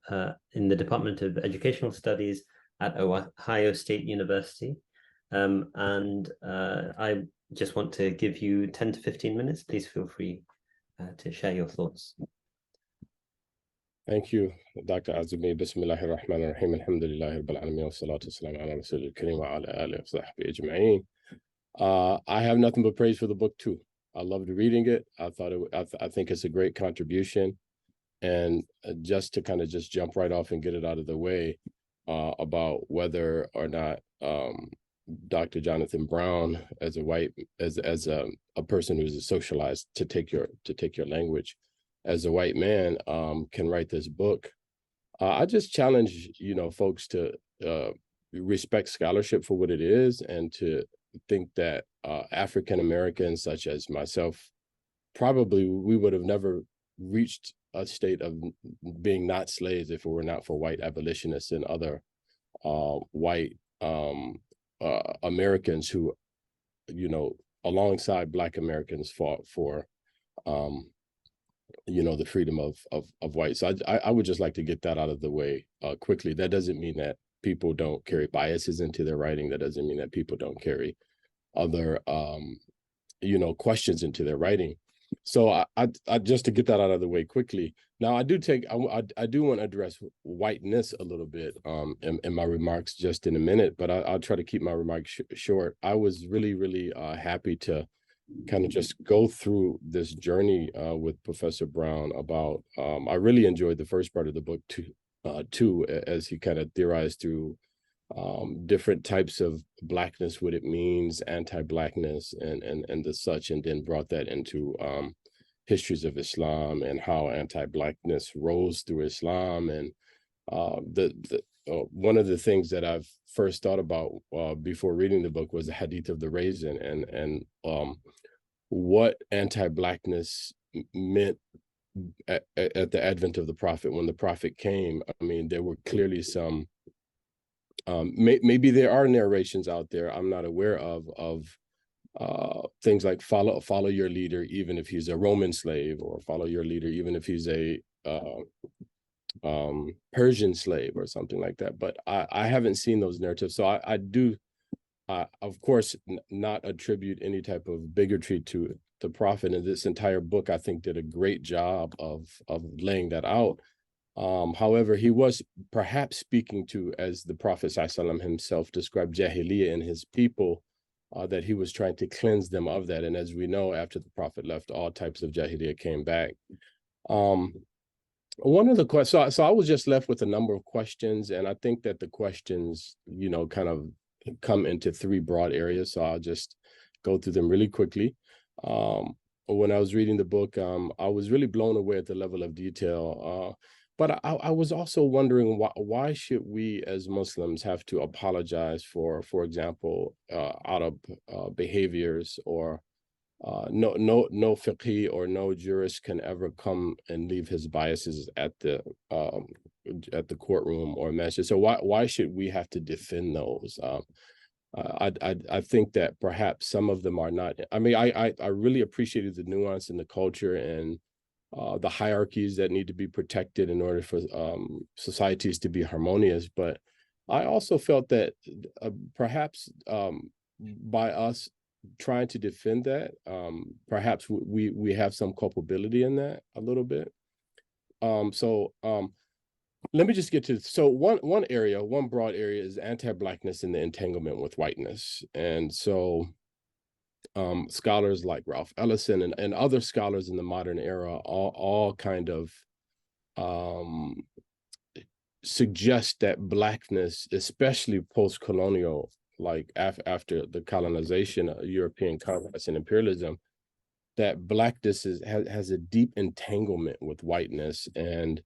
in the Department of Educational Studies at Ohio State University. I just want to give you 10 to 15 minutes. Please feel free to share your thoughts. Thank you, Dr. Azumi. Bismillahir Rahmanir Rahim. Alhamdulillahi Rabbil Alameen. Wa salatu wassalamu ala Rasulil Kareem wa ala alihi wa sahbihi ajma'in. I have nothing but praise for the book too. I loved reading it. I think it's a great contribution. And just to kind of just jump right off and get it out of the way about whether or not Dr. Jonathan Brown, as a person who's socialized to take your language, as a white man, can write this book. I just challenge folks to respect scholarship for what it is, and to think that African Americans such as myself, probably we would have never reached a state of being not slaves if it were not for white abolitionists and other white Americans who, alongside Black Americans, fought for the freedom of whites. So I would just like to get that out of the way quickly. That doesn't mean that people don't carry biases into their writing. That doesn't mean that people don't carry other questions into their writing. So I just to get that out of the way quickly. Now I do want to address whiteness a little bit in my remarks just in a minute, but I'll try to keep my remarks short. I was really happy to kind of just go through this journey with Professor Brown about, I really enjoyed the first part of the book too, as he kind of theorized through different types of blackness, what it means, anti-blackness and the such, and then brought that into histories of Islam and how anti-blackness rose through Islam. And one of the things that I've first thought about before reading the book was the hadith of the raisin and what anti-blackness meant at the advent of the prophet. When the prophet came, I mean, there were clearly some maybe there are narrations out there I'm not aware of things like follow your leader even if he's a Roman slave, or follow your leader even if he's a Persian slave or something like that. But I haven't seen those narratives, so I do of course not attribute any type of bigotry to the prophet. And this entire book, I think, did a great job of laying that out. However, he was perhaps speaking to, as the Prophet ﷺ himself described Jahiliyyah in his people, that he was trying to cleanse them of that. And as we know, after the Prophet left, all types of Jahiliyyah came back. One of the questions, so I was just left with a number of questions, and I think that the questions, kind of come into three broad areas. So I'll just go through them really quickly. When I was reading the book, I was really blown away at the level of detail. But I was also wondering why should we as Muslims have to apologize for example, out of behaviors, or no fiqhi or no jurist can ever come and leave his biases at the courtroom or masjid. So why should we have to defend those? I think that perhaps some of them are not. I mean, I really appreciated the nuance in the culture and the hierarchies that need to be protected in order for societies to be harmonious. But I also felt that perhaps by us trying to defend that, perhaps we have some culpability in that a little bit. Let me just get to, so one broad area is anti-blackness and the entanglement with whiteness. And so scholars like Ralph Ellison and other scholars in the modern era all kind of suggest that blackness, especially post-colonial, like after the colonization, European conquest and imperialism, that blackness has a deep entanglement with whiteness, and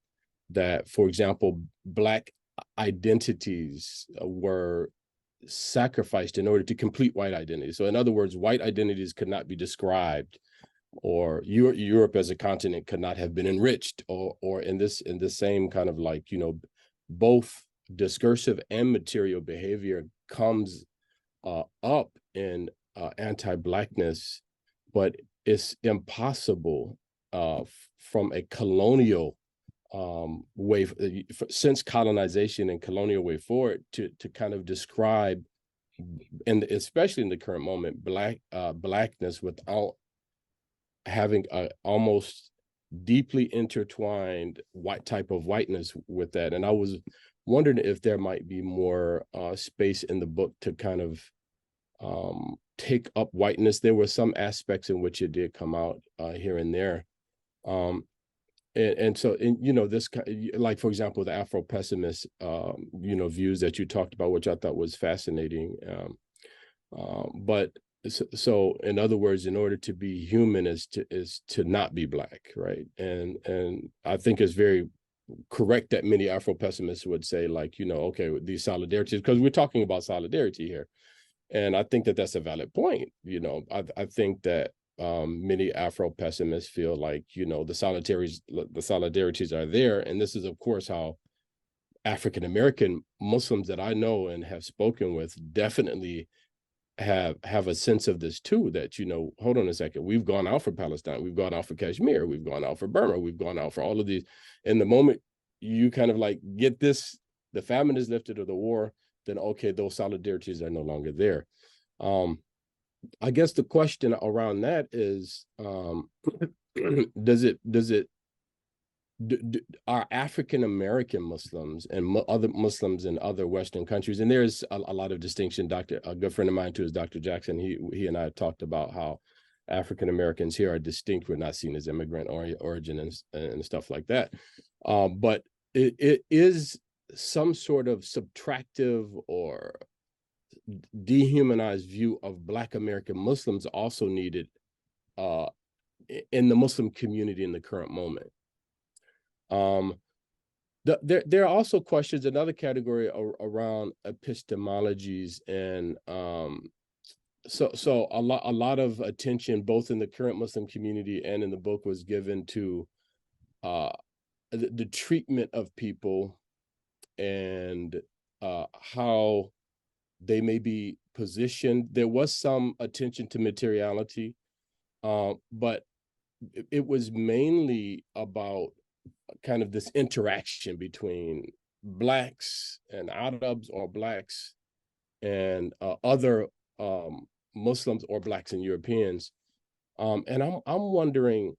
that, for example, Black identities were sacrificed in order to complete white identity. So in other words, white identities could not be described, or Europe as a continent could not have been enriched, or in this same kind of like, you know, both discursive and material behavior comes up in anti-Blackness, but it's impossible from a colonial way, since colonization and colonial way forward, to kind of describe, and especially in the current moment, Blackness without having a almost deeply intertwined white type of whiteness with that. And I was wondering if there might be more space in the book to kind of take up whiteness. There were some aspects in which it did come out here and there. And so, you know, this, like, for example, the Afro-pessimist, you know, views that you talked about, which I thought was fascinating. But so in other words, in order to be human is to not be Black, right? And I think it's very correct that many Afro-pessimists would say, like, you know, okay, with these solidarities, because we're talking about solidarity here. And I think that that's a valid point. You know, I think that many Afro-pessimists feel like, you know, the solidarities are there. And this is, of course, how African-American Muslims that I know and have spoken with definitely have a sense of this too, that, you know, hold on a second, we've gone out for Palestine, we've gone out for Kashmir, we've gone out for Burma, we've gone out for all of these. And the moment you kind of like get this, the famine is lifted or the war, then okay, those solidarities are no longer there. I guess the question around that is, are African-American Muslims and other Muslims in other Western countries, and there's a lot of distinction. A good friend of mine too is Dr. Jackson. He and I have talked about how African-Americans here are distinct. We're not seen as immigrant origin and stuff like that. But it is some sort of subtractive or dehumanized view of Black American Muslims also needed in the Muslim community in the current moment. There are also questions, another category around epistemologies, and so a lot of attention both in the current Muslim community and in the book was given to the treatment of people and how they may be positioned. There was some attention to materiality, but it was mainly about kind of this interaction between Blacks and Arabs, or Blacks and other Muslims, or Blacks and Europeans. And I'm wondering,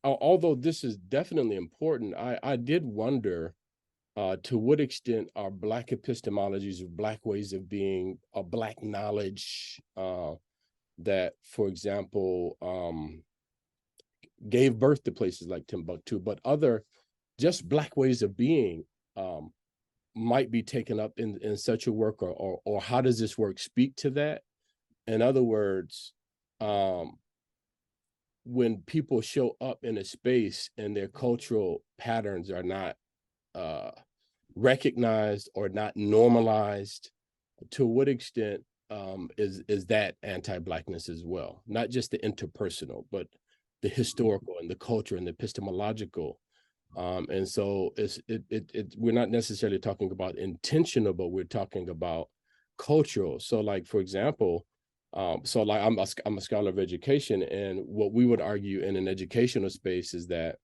although this is definitely important, I did wonder to what extent are Black epistemologies, or Black ways of being, a Black knowledge that, for example, gave birth to places like Timbuktu, but other just Black ways of being might be taken up in such a work, or how does this work speak to that? In other words, when people show up in a space and their cultural patterns are not recognized or not normalized, to what extent is that anti-Blackness as well? Not just the interpersonal, but the historical and the culture and the epistemological. And so we're not necessarily talking about intentional, but we're talking about cultural. So, like, for example, so like I'm a scholar of education, and what we would argue in an educational space is that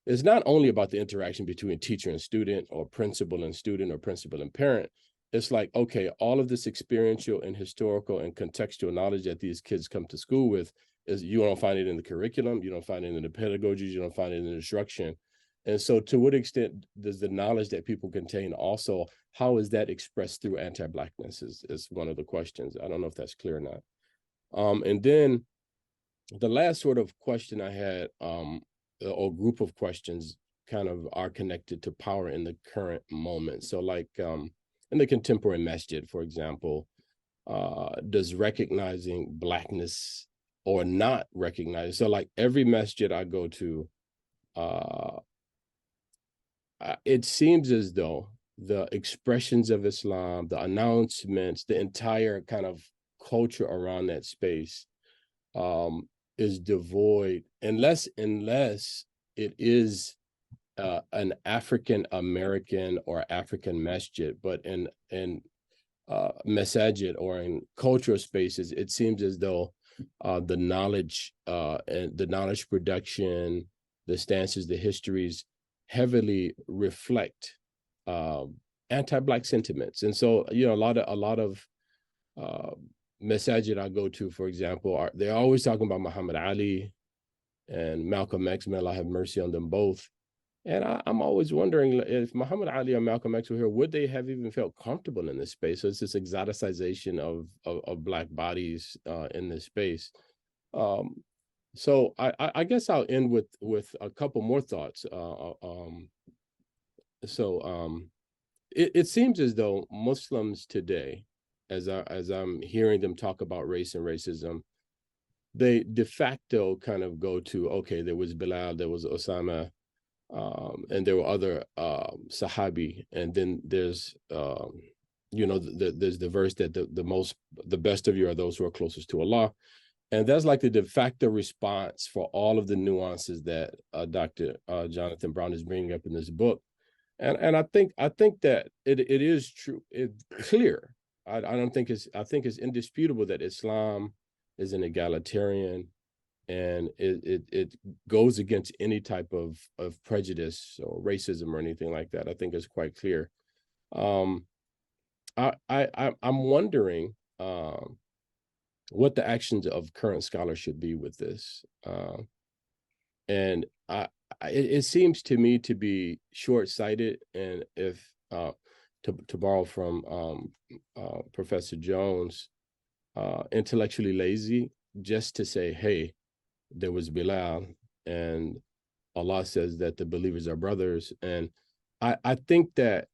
it's not only about the interaction between teacher and student, or principal and student, or principal and parent. It's like, okay, all of this experiential and historical and contextual knowledge that these kids come to school with, is you don't find it in the curriculum, you don't find it in the pedagogy, you don't find it in the instruction. And so to what extent does the knowledge that people contain also, how is that expressed through anti-Blackness is one of the questions. I don't know if that's clear or not. And then the last sort of question I had, or group of questions, kind of are connected to power in the current moment. So like in the contemporary masjid, for example, does recognizing Blackness or not recognize, so like every masjid I go to, it seems as though the expressions of Islam, the announcements, the entire kind of culture around that space is devoid, unless it is an African American or African masjid, but in masajid or in cultural spaces, it seems as though the knowledge and the knowledge production, the stances, the histories heavily reflect anti-Black sentiments. And so, you know, a lot of masajid I go to, for example, they're always talking about Muhammad Ali and Malcolm X. May Allah have mercy on them both. And I'm always wondering if Muhammad Ali or Malcolm X were here, would they have even felt comfortable in this space? So it's this exoticization of Black bodies in this space. So I guess I'll end with a couple more thoughts. It seems as though Muslims today, as I'm hearing them talk about race and racism, they de facto kind of go to, okay, there was Bilal, there was Osama, and there were other Sahabi, and then there's you know, there's the verse that the best of you are those who are closest to Allah, and that's like the de facto response for all of the nuances that Dr. Jonathan Brown is bringing up in this book, and I think that it is true, it's clear. I think it's indisputable that Islam is an egalitarian, and it goes against any type of prejudice or racism or anything like that. I think it's quite clear. I'm wondering what the actions of current scholars should be with this, and it seems to me to be short-sighted, and if to borrow from Professor Jones, intellectually lazy, just to say, hey, there was Bilal, and Allah says that the believers are brothers. And I think that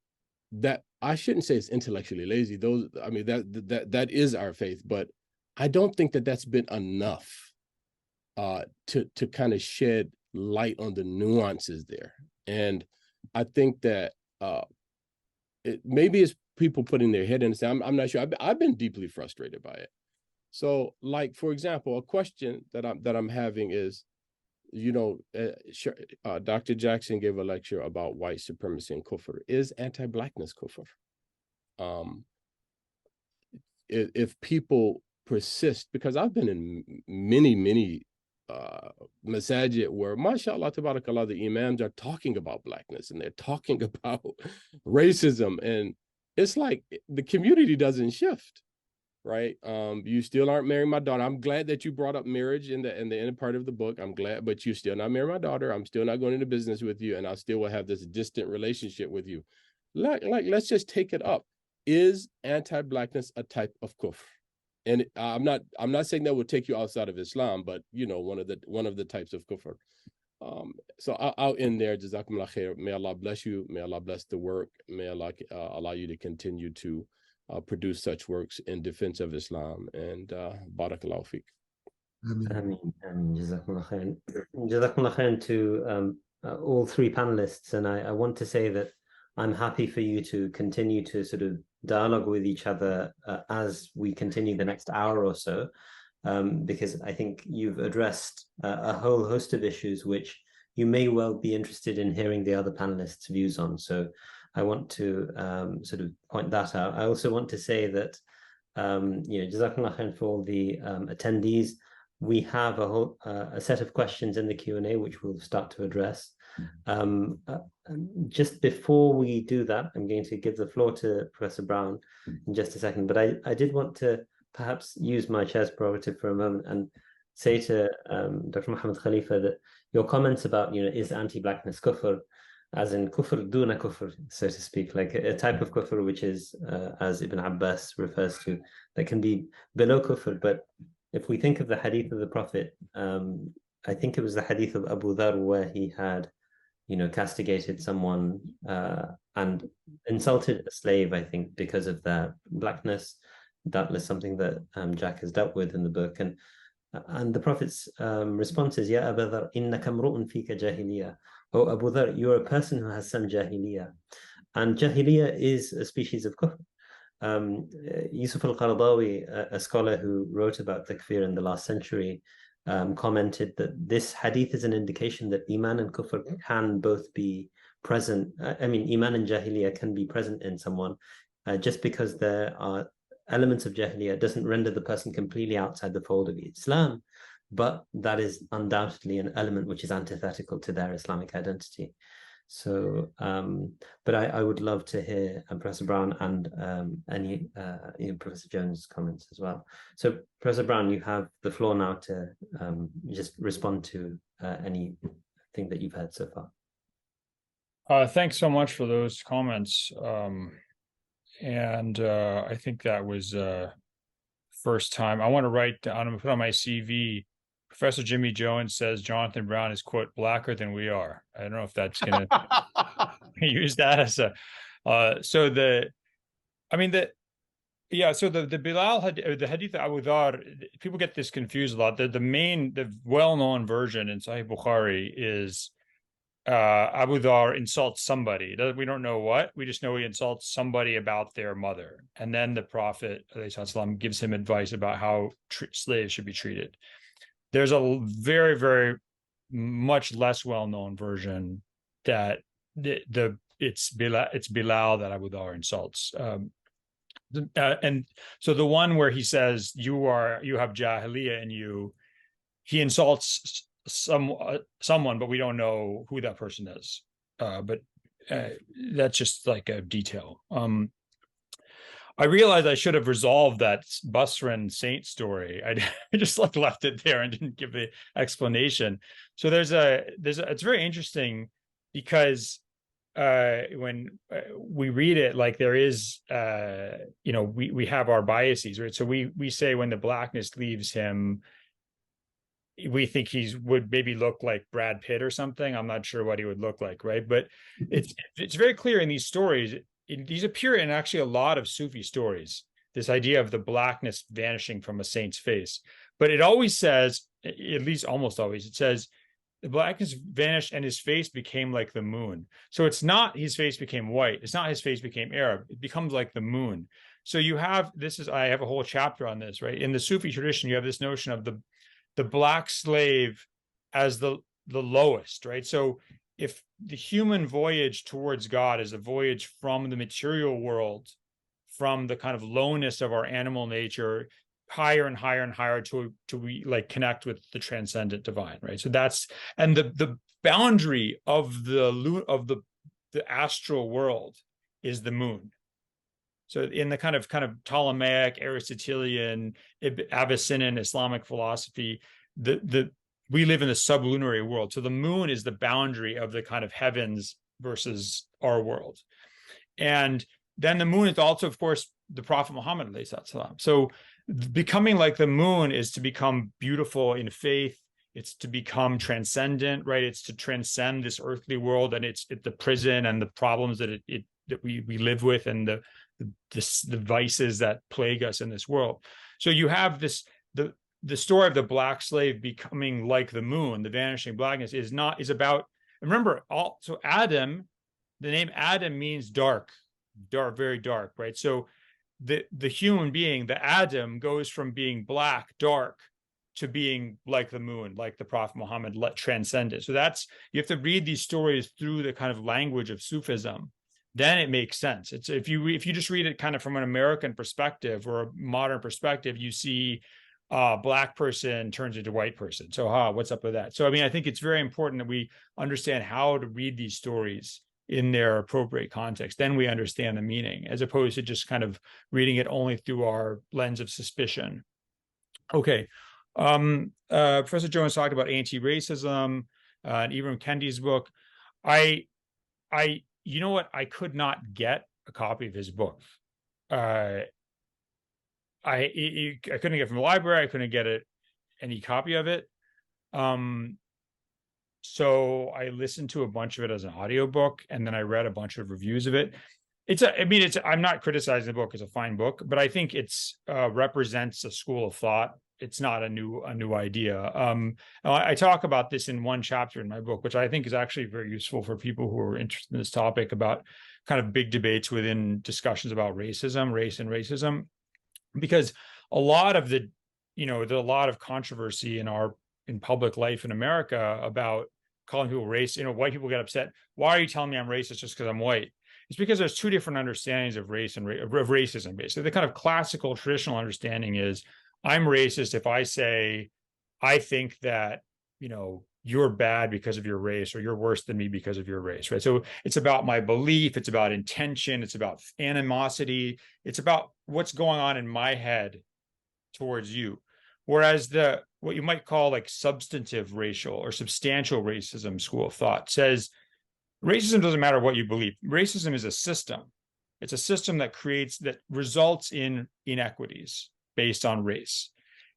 I shouldn't say it's intellectually lazy. Those, I mean, that is our faith, but I don't think that that's been enough to kind of shed light on the nuances there. And I think that maybe it's people putting their head in the sand. I'm not sure. I've been deeply frustrated by it. So, like, for example, a question that I'm having is, you know, Dr. Jackson gave a lecture about white supremacy and kufr. Is anti-blackness kufr? If people persist, because I've been in many masajid where, mashallah, tabarakallah, the imams are talking about blackness and they're talking about racism, and it's like the community doesn't shift. Right. You still aren't marrying my daughter. I'm glad that you brought up marriage in the end part of the book. I'm glad, but you're still not marrying my daughter. I'm still not going into business with you, and I still will have this distant relationship with you. Like let's just take it up. Is anti-blackness a type of kufr? And I'm not saying that will take you outside of Islam, but you know, one of the types of kufr. So I'll end there. Jazakumullah khair. May Allah bless you. May Allah bless the work. May Allah allow you to continue to produce such works in defense of Islam, and barakallahu feek. Ameen. Jazakumullah khairan. Jazakumullah khairan to all three panelists. And I want to say that I'm happy for you to continue to sort of dialogue with each other as we continue the next hour or so, because I think you've addressed a whole host of issues which you may well be interested in hearing the other panelists' views on. So I want to sort of point that out. I also want to say that, you know, Jazakallah khair for all the attendees. We have a set of questions in the Q&A which we'll start to address. Just before we do that, I'm going to give the floor to Professor Brown in just a second. But I did want to perhaps use my chair's prerogative for a moment and say to Dr. Muhammad Khalifa that your comments about, you know, is anti-blackness kufr, as in kufr duna kufr, so to speak, like a type of kufr which is, as Ibn Abbas refers to, that can be below kufr. But if we think of the hadith of the Prophet, I think it was the hadith of Abu Dhar where he had, you know, castigated someone and insulted a slave, I think, because of their blackness. Doubtless something that Jack has dealt with in the book. And And the Prophet's response is, Ya Abu Dhar, innaka mru'un fika jahiliya. Oh, Abu Dhar, you're a person who has some jahiliya. And jahiliya is a species of kufr. Yusuf al-Qaradawi, a scholar who wrote about takfir in the last century, commented that this hadith is an indication that iman and kufr can both be present. I mean, iman and jahiliya can be present in someone. Just because there are elements of jahiliya doesn't render the person completely outside the fold of Islam, but that is undoubtedly an element which is antithetical to their Islamic identity. So, but I would love to hear Professor Brown and any Professor Jones' comments as well. So, Professor Brown, you have the floor now to just respond to anything that you've heard so far. Thanks so much for those comments. And I think that was first time. I want to write down, I'm going to put on my CV, Professor Jimmy Jones says Jonathan Brown is, quote, blacker than we are. I don't know if that's going to use that as a, so the Bilal, the Hadith Abu Dhar, people get this confused a lot. The well-known version in Sahih Bukhari is Abu Dhar insults somebody. We don't know what, we just know he insults somebody about their mother. And then the Prophet ﷺ gives him advice about how slaves should be treated. There's a very, very much less well-known version that it's Bilal that Abu Dhar insults. And so the one where he says you have Jahiliyyah in you, he insults someone, but we don't know who that person is. But that's just like a detail. I realized I should have resolved that Basran saint story. I just left it there and didn't give the explanation. So it's very interesting because when we read it, like there is, we have our biases, right? So we say when the blackness leaves him, we think he would maybe look like Brad Pitt or something. I'm not sure what he would look like, right? But it's very clear in these stories. These appear in actually a lot of Sufi stories, this idea of the blackness vanishing from a saint's face. But it always says, at least almost always, it says, the blackness vanished and his face became like the moon. So it's not his face became white. It's not his face became Arab. It becomes like the moon. So you have, I have a whole chapter on this, right? In the Sufi tradition, you have this notion of the black slave as the lowest, right? So if the human voyage towards God is a voyage from the material world, from the kind of lowness of our animal nature, higher and higher and higher to we like connect with the transcendent divine, right? So that's, and the boundary of the astral world is the moon. So in the kind of Ptolemaic, Aristotelian, Abyssinian Islamic philosophy, we live in the sublunary world. So the moon is the boundary of the kind of heavens versus our world. And then the moon is also, of course, the Prophet Muhammad. So becoming like the moon is to become beautiful in faith. It's to become transcendent, right? It's to transcend this earthly world and it's the prison and the problems that we live with and the vices that plague us in this world. So you have the story of the black slave becoming like the moon, the vanishing blackness is about, remember, so Adam, the name Adam means dark, very dark, right? So the human being, the Adam, goes from being black, dark, to being like the moon, like the Prophet Muhammad, transcendent. So you have to read these stories through the kind of language of Sufism. Then it makes sense. It's if you just read it kind of from an American perspective or a modern perspective, you see black person turns into white person. So what's up with that? So I mean, I think it's very important that we understand how to read these stories in their appropriate context. Then we understand the meaning, as opposed to just kind of reading it only through our lens of suspicion. Okay. Professor Jones talked about anti-racism and Ibram Kendi's book. You know what? I could not get a copy of his book. I couldn't get it from the library. I couldn't get any copy of it. So I listened to a bunch of it as an audiobook, and then I read a bunch of reviews of it. I'm not criticizing the book. It's a fine book, but I think it's represents a school of thought. it's not a new idea. I talk about this in one chapter in my book, which I think is actually very useful for people who are interested in this topic, about kind of big debates within discussions about racism, race and racism, because a lot of the, there's a lot of controversy in public life in America about calling people race. White people get upset. Why are you telling me I'm racist just because I'm white? It's because there's two different understandings of race and of racism. Basically, the kind of classical traditional understanding is I'm racist if I say I think that you're bad because of your race, or you're worse than me because of your race, right? So it's about my belief, it's about intention, it's about animosity, it's about what's going on in my head towards you. Whereas what you might call like substantive racial or substantial racism school of thought says racism doesn't matter what you believe. Racism is a system. It's a system that results in inequities based on race.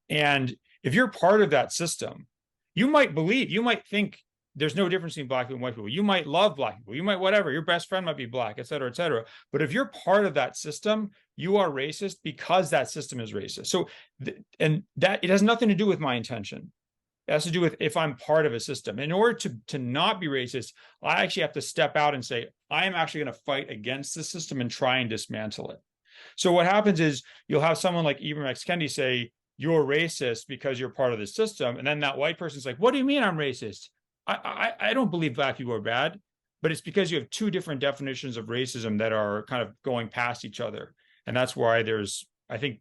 And if you're part of that system, you might think there's no difference between black and white people. You might love black people. You might whatever. Your best friend might be black, et cetera, et cetera. But if you're part of that system, you are racist because that system is racist. So, and that it has nothing to do with my intention. It has to do with if I'm part of a system. In order to not be racist, I actually have to step out and say, I am actually going to fight against the system and try and dismantle it. So what happens is you'll have someone like Ibram X. Kendi say, you're racist because you're part of the system. And then that white person's like, what do you mean I'm racist? I don't believe black people are bad, but it's because you have two different definitions of racism that are kind of going past each other. And that's why I think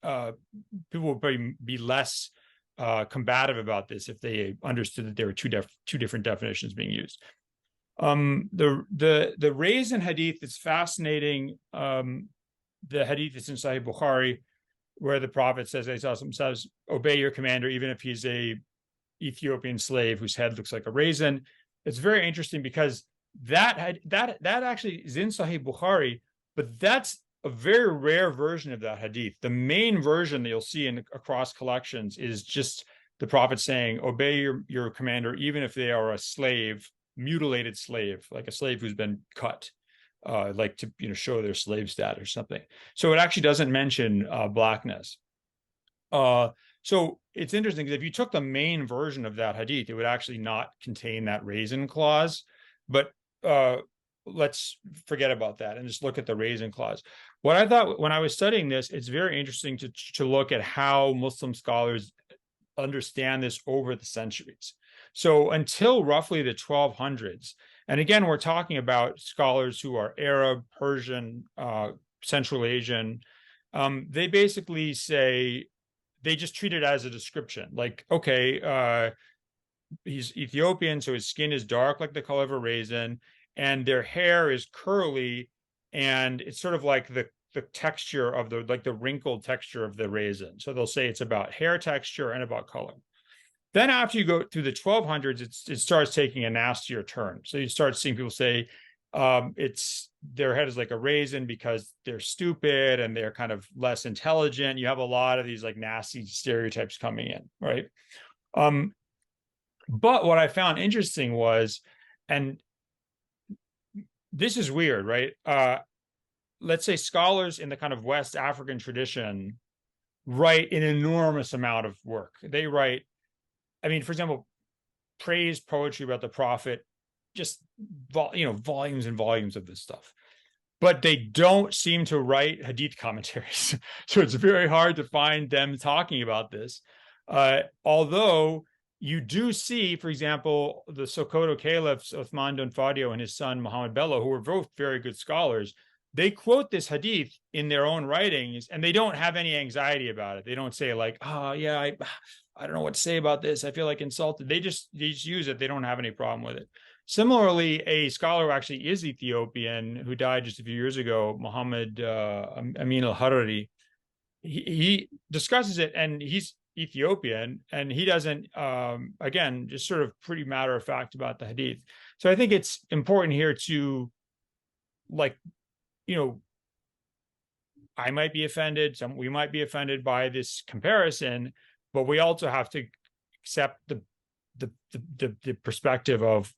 people would probably be less combative about this if they understood that there were two different definitions being used. The raisin hadith is fascinating. The hadith is in Sahih Bukhari, where the Prophet says, obey your commander, even if he's a Ethiopian slave whose head looks like a raisin. It's very interesting because that actually is in Sahih Bukhari, but that's a very rare version of that hadith. The main version that you'll see across collections is just the Prophet saying, obey your commander, even if they are a slave, mutilated slave, like a slave who's been cut, like to show their slave status or something. So it actually doesn't mention blackness. So it's interesting because if you took the main version of that hadith, it would actually not contain that raisin clause. But let's forget about that and just look at the raisin clause. What I thought when I was studying this, it's very interesting to look at how Muslim scholars understand this over the centuries. So until roughly the 1200s, and again, we're talking about scholars who are Arab, Persian, Central Asian, they basically say, they just treat it as a description. Like, okay, he's Ethiopian, so his skin is dark like the color of a raisin, and their hair is curly, and it's sort of like the texture of the wrinkled texture of the raisin. So they'll say it's about hair texture and about color. Then after you go through the 1200s, it starts taking a nastier turn. So you start seeing people say their head is like a raisin because they're stupid and they're kind of less intelligent. You have a lot of these like nasty stereotypes coming in, right? But what I found interesting was, and this is weird, right? Let's say scholars in the kind of West African tradition write an enormous amount of work. They write, for example, praise poetry about the Prophet, just volumes and volumes of this stuff. But they don't seem to write hadith commentaries. So it's very hard to find them talking about this. Although you do see, for example, the Sokoto caliphs, Uthman bin Fodio and his son, Muhammad Bello, who were both very good scholars, they quote this hadith in their own writings, and they don't have any anxiety about it. They don't say like, oh, yeah, I don't know what to say about this. I feel like insulted. They just use it. They don't have any problem with it. Similarly, a scholar who actually is Ethiopian, who died just a few years ago, Muhammad Amin al-Harari, he discusses it, and he's Ethiopian, and he doesn't, again, just sort of pretty matter of fact about the hadith. So I think it's important here to, I might be offended, we might be offended by this comparison, but we also have to accept the perspective of,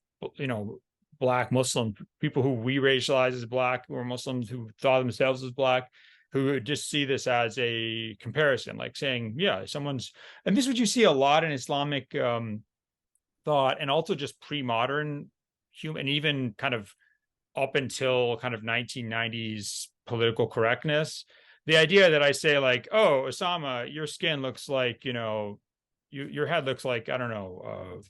Black Muslim people who we racialize as Black, who are Muslims who thought themselves as Black, who just see this as a comparison, like saying, yeah, and this is what you see a lot in Islamic thought, and also just pre-modern human, even kind of up until kind of 1990s political correctness. The idea that I say like, oh, Osama, your skin looks like, your head looks like, I don't know,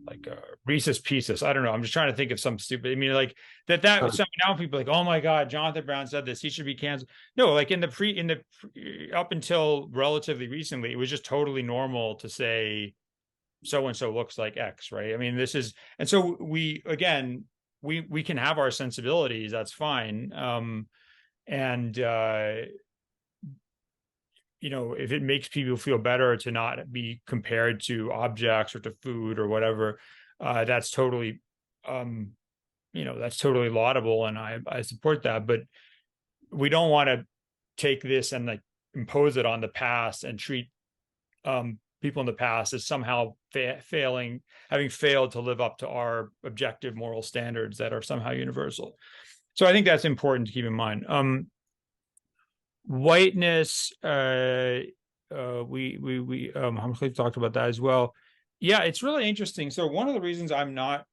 like Reese's Pieces. I don't know. I'm just trying to think of some stupid. I mean, like that. So now people are like, oh my God, Jonathan Brown said this. He should be canceled. No, like up until relatively recently, it was just totally normal to say so and so looks like X, right? I mean, and so we can have our sensibilities. That's fine. And if it makes people feel better to not be compared to objects or to food or whatever, that's totally, that's totally laudable, and I support that. But we don't want to take this and like impose it on the past and treat people in the past as somehow having failed to live up to our objective moral standards that are somehow universal. So I think that's important to keep in mind. Whiteness, we Hamid talked about that as well. Yeah, it's really interesting. So one of the reasons I'm not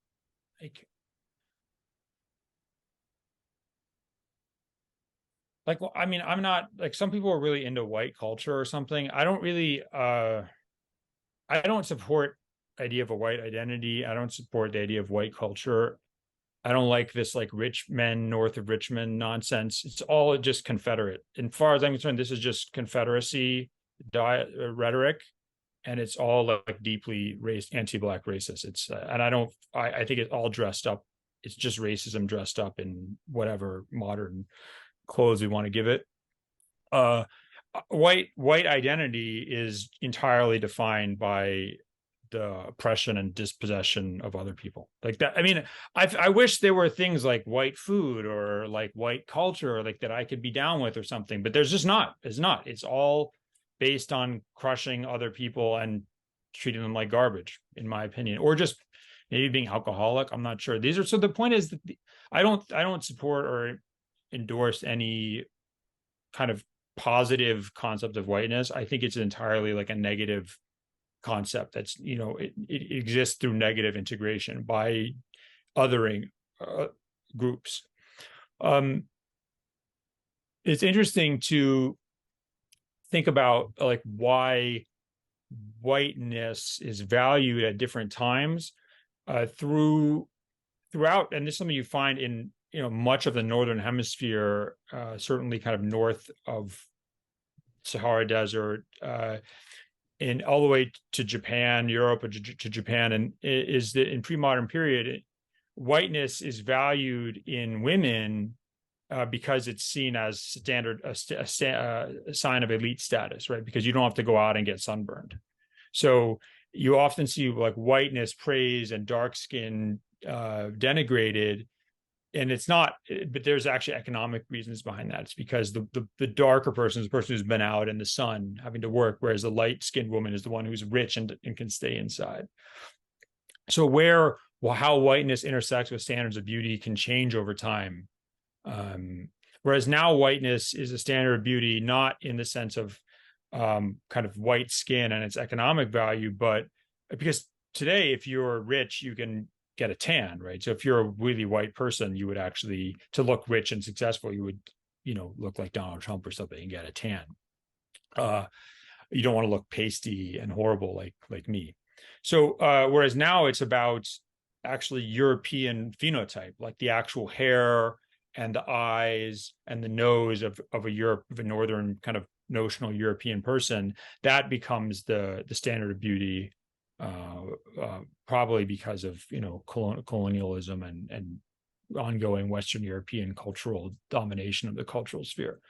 I'm not like, some people are really into white culture or something. I don't really I don't support the idea of a white identity. I don't support the idea of white culture. I don't like this like rich men north of Richmond nonsense. It's all just Confederate. And as far as I'm concerned, this is just Confederacy rhetoric, and it's all like deeply anti-black racist. It's and I think it's all dressed up. It's just racism dressed up in whatever modern clothes we want to give it. White identity is entirely defined by the oppression and dispossession of other people, like that. I mean, I wish there were things like white food or like white culture, like that I could be down with or something, but there's just not. It's all based on crushing other people and treating them like garbage, in my opinion, or just maybe being alcoholic. I'm not sure. So the point is that I don't support or endorse any kind of positive concept of whiteness. I think it's entirely like a negative concept that's, it exists through negative integration by othering groups. It's interesting to think about like why whiteness is valued at different times throughout, and this is something you find in much of the northern hemisphere, certainly kind of north of Sahara Desert, and all the way to Japan, Europe, or to Japan, and is that in pre-modern period, whiteness is valued in women because it's seen as a sign of elite status, right? Because you don't have to go out and get sunburned. So you often see like whiteness praised and dark skin denigrated. And it's not, but there's actually economic reasons behind that. It's because the darker person is the person who's been out in the sun having to work, whereas the light-skinned woman is the one who's rich and can stay inside. So how whiteness intersects with standards of beauty can change over time. Whereas now whiteness is a standard of beauty, not in the sense of kind of white skin and its economic value, but because today, if you're rich, you can get a tan, right? So if you're a really white person, you would actually, to look rich and successful, you would, look like Donald Trump or something and get a tan. You don't want to look pasty and horrible like me. So whereas now it's about actually European phenotype, like the actual hair and the eyes and the nose of a northern kind of notional European person, that becomes the standard of beauty. Probably because of colonialism and ongoing Western European cultural domination of the cultural sphere.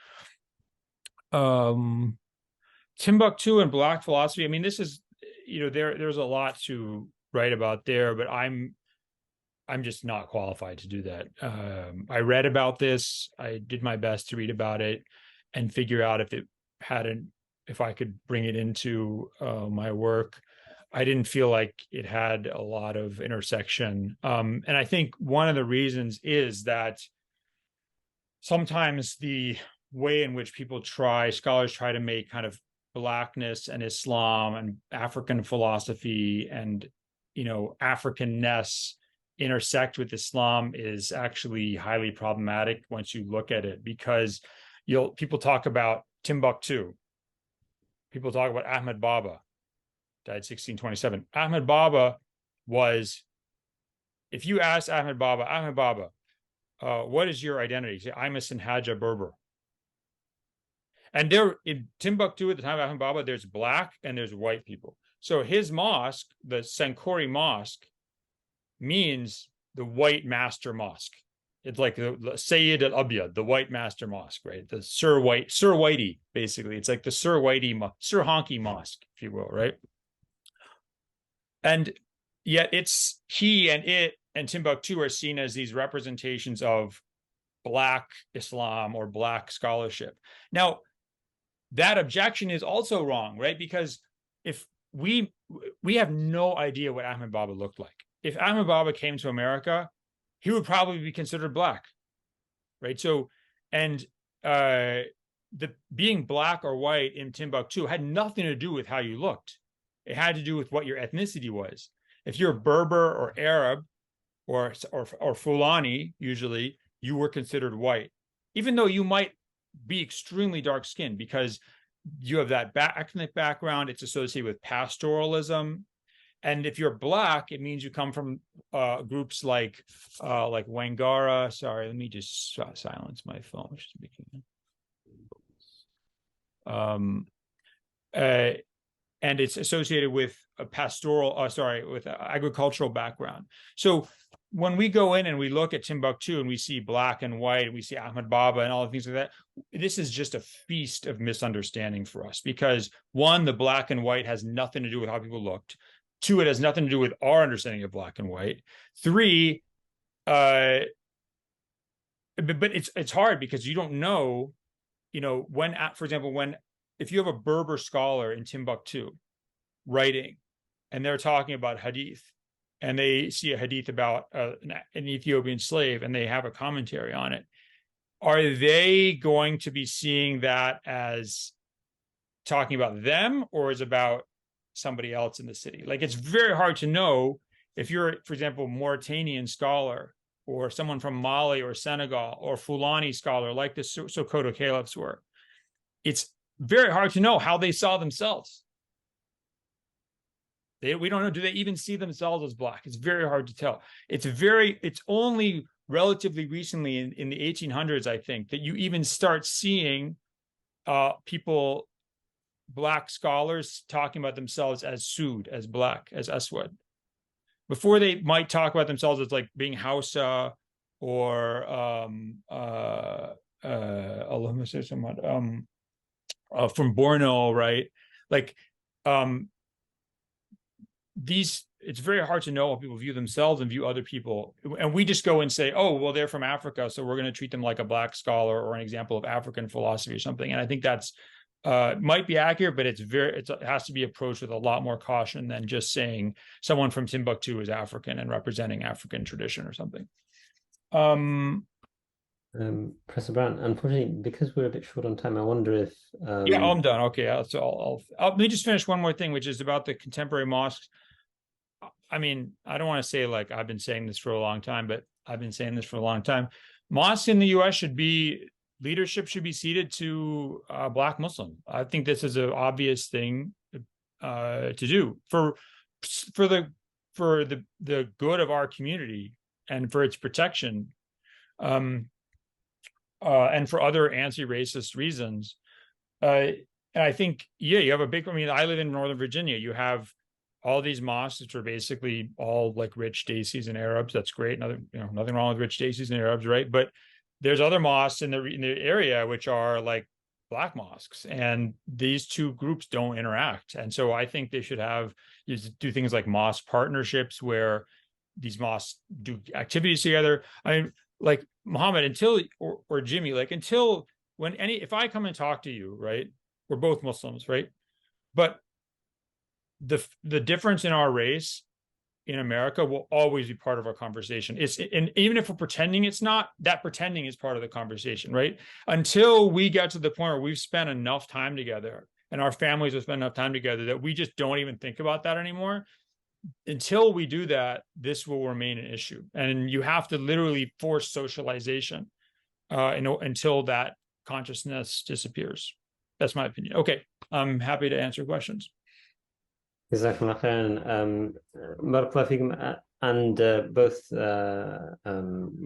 Timbuktu and Black philosophy. I mean, this is there's a lot to write about there, but I'm just not qualified to do that. I read about this. I did my best to read about it and figure out if I could bring it into my work. I didn't feel like it had a lot of intersection. And I think one of the reasons is that sometimes the way in which scholars try to make kind of blackness and Islam and African philosophy and, Africanness intersect with Islam is actually highly problematic once you look at it, because people talk about Timbuktu. People talk about Ahmed Baba, died 1627. Ahmed Baba was, if you ask Ahmed Baba, what is your identity? Say, I'm a Sinhaja Berber. And there in Timbuktu at the time of Ahmed Baba, there's black and there's white people. So his mosque, the Sankori Mosque, means the white master mosque. It's like the Sayyid al-Abyad, the white master mosque, right? The Sir Whitey, basically. It's like the Sir Honky Mosque, if you will, right? And yet it's he and it and Timbuktu are seen as these representations of Black Islam or Black scholarship. Now, that objection is also wrong, right? Because if we have no idea what Ahmed Baba looked like. If Ahmed Baba came to America, he would probably be considered Black, right? So, and the being Black or white in Timbuktu had nothing to do with how you looked. It had to do with what your ethnicity was. If you're Berber or Arab or Fulani, usually you were considered white, even though you might be extremely dark skinned because you have that ethnic background. It's associated with pastoralism. And if you're Black, it means you come from groups like Wangara. Sorry, let me just silence my phone, which is making and it's associated with a with an agricultural background. So when we go in and we look at Timbuktu and we see black and white, and we see Ahmed Baba and all the things like that, this is just a feast of misunderstanding for us, because one, the black and white has nothing to do with how people looked. Two, it has nothing to do with our understanding of black and white. Three, but it's hard because you don't know, when, for example, if you have a Berber scholar in Timbuktu writing, and they're talking about hadith, and they see a hadith about an Ethiopian slave, and they have a commentary on it, are they going to be seeing that as talking about them, or is about somebody else in the city? Like, it's very hard to know if you're, for example, Mauritanian scholar, or someone from Mali or Senegal, or Fulani scholar, like the Sokoto caliphs were. It's very hard to know how they saw themselves. We don't know. Do they even see themselves as black? It's very hard to tell. It's only relatively recently in the 1800s, I think, that you even start seeing people, black scholars, talking about themselves as Sud, as black, as Aswad. Before, they might talk about themselves as like being Hausa or from Borno, right? Like it's very hard to know how people view themselves and view other people. And we just go and say, oh, well, they're from Africa, so we're going to treat them like a black scholar or an example of African philosophy or something. And I think that's might be accurate, but it has to be approached with a lot more caution than just saying someone from Timbuktu is African and representing African tradition or something. Professor Brown, unfortunately, because we're a bit short on time, I wonder if yeah, I'm done. Okay, so let me just finish one more thing, which is about the contemporary mosques. I mean, I don't want to say like I've been saying this for a long time, but I've been saying this for a long time. Mosques in the U.S. leadership should be ceded to Black Muslim. I think this is an obvious thing to do for the good of our community and for its protection, and for other anti-racist reasons. And I think, yeah, you have a big. I mean, I live in Northern Virginia. You have all these mosques, which are basically all like rich Desis and Arabs. That's great. Nothing wrong with rich Desis and Arabs, right? But there's other mosques in the area which are like black mosques, and these two groups don't interact. And so I think they should do things like mosque partnerships where these mosques do activities together. I mean, like Muhammad, or Jimmy, like if I come and talk to you, right? We're both Muslims, right? But the difference in our race in America will always be part of our conversation. And even if we're pretending it's not, that pretending is part of the conversation, right? Until we get to the point where we've spent enough time together and our families have spent enough time together that we just don't even think about that anymore. Until we do that, this will remain an issue. And you have to literally force socialization until that consciousness disappears. That's my opinion. Okay, I'm happy to answer questions. Jazakumullah khairan. Barakallahu feekum. And both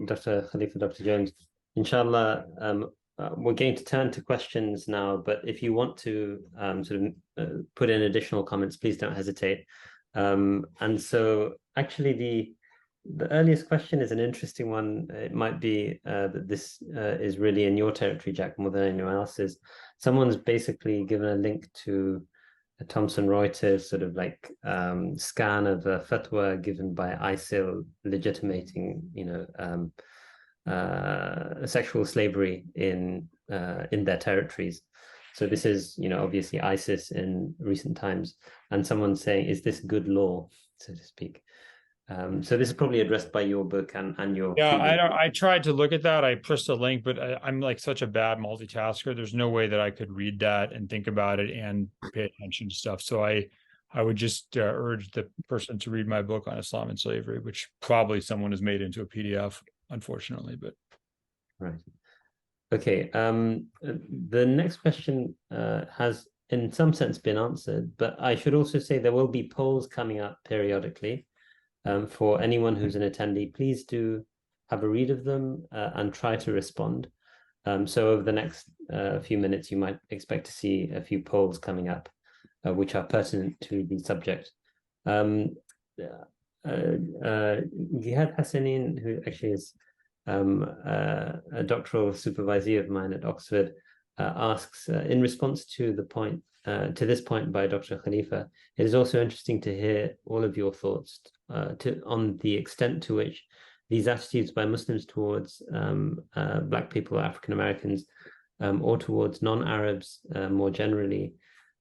Dr. Khalifa, Dr. Jones, inshallah, we're going to turn to questions now, but if you want to sort of put in additional comments, please don't hesitate. And so actually the earliest question is an interesting one. It might be that this is really in your territory, Jack, more than anyone else's. Someone's basically given a link to a Thomson Reuters sort of like scan of a fatwa given by ISIL legitimating, sexual slavery in their territories. So this is, obviously ISIS in recent times, and someone saying, is this good law, so to speak? So this is probably addressed by your book and your... Yeah, I tried to look at that. I pushed a link, but I'm like such a bad multitasker. There's no way that I could read that and think about it and pay attention to stuff. So I would just urge the person to read my book on Islam and slavery, which probably someone has made into a PDF, unfortunately. But right. Okay. The next question has, in some sense, been answered, but I should also say there will be polls coming up periodically. For anyone who's an attendee, please do have a read of them and try to respond. So over the next few minutes, you might expect to see a few polls coming up, which are pertinent to the subject. Gihad Hassanin, who actually is a doctoral supervisee of mine at Oxford, asks, in response to this point by Dr. Khalifa, it is also interesting to hear all of your thoughts on the extent to which these attitudes by Muslims towards Black people, African Americans, or towards non-Arabs more generally,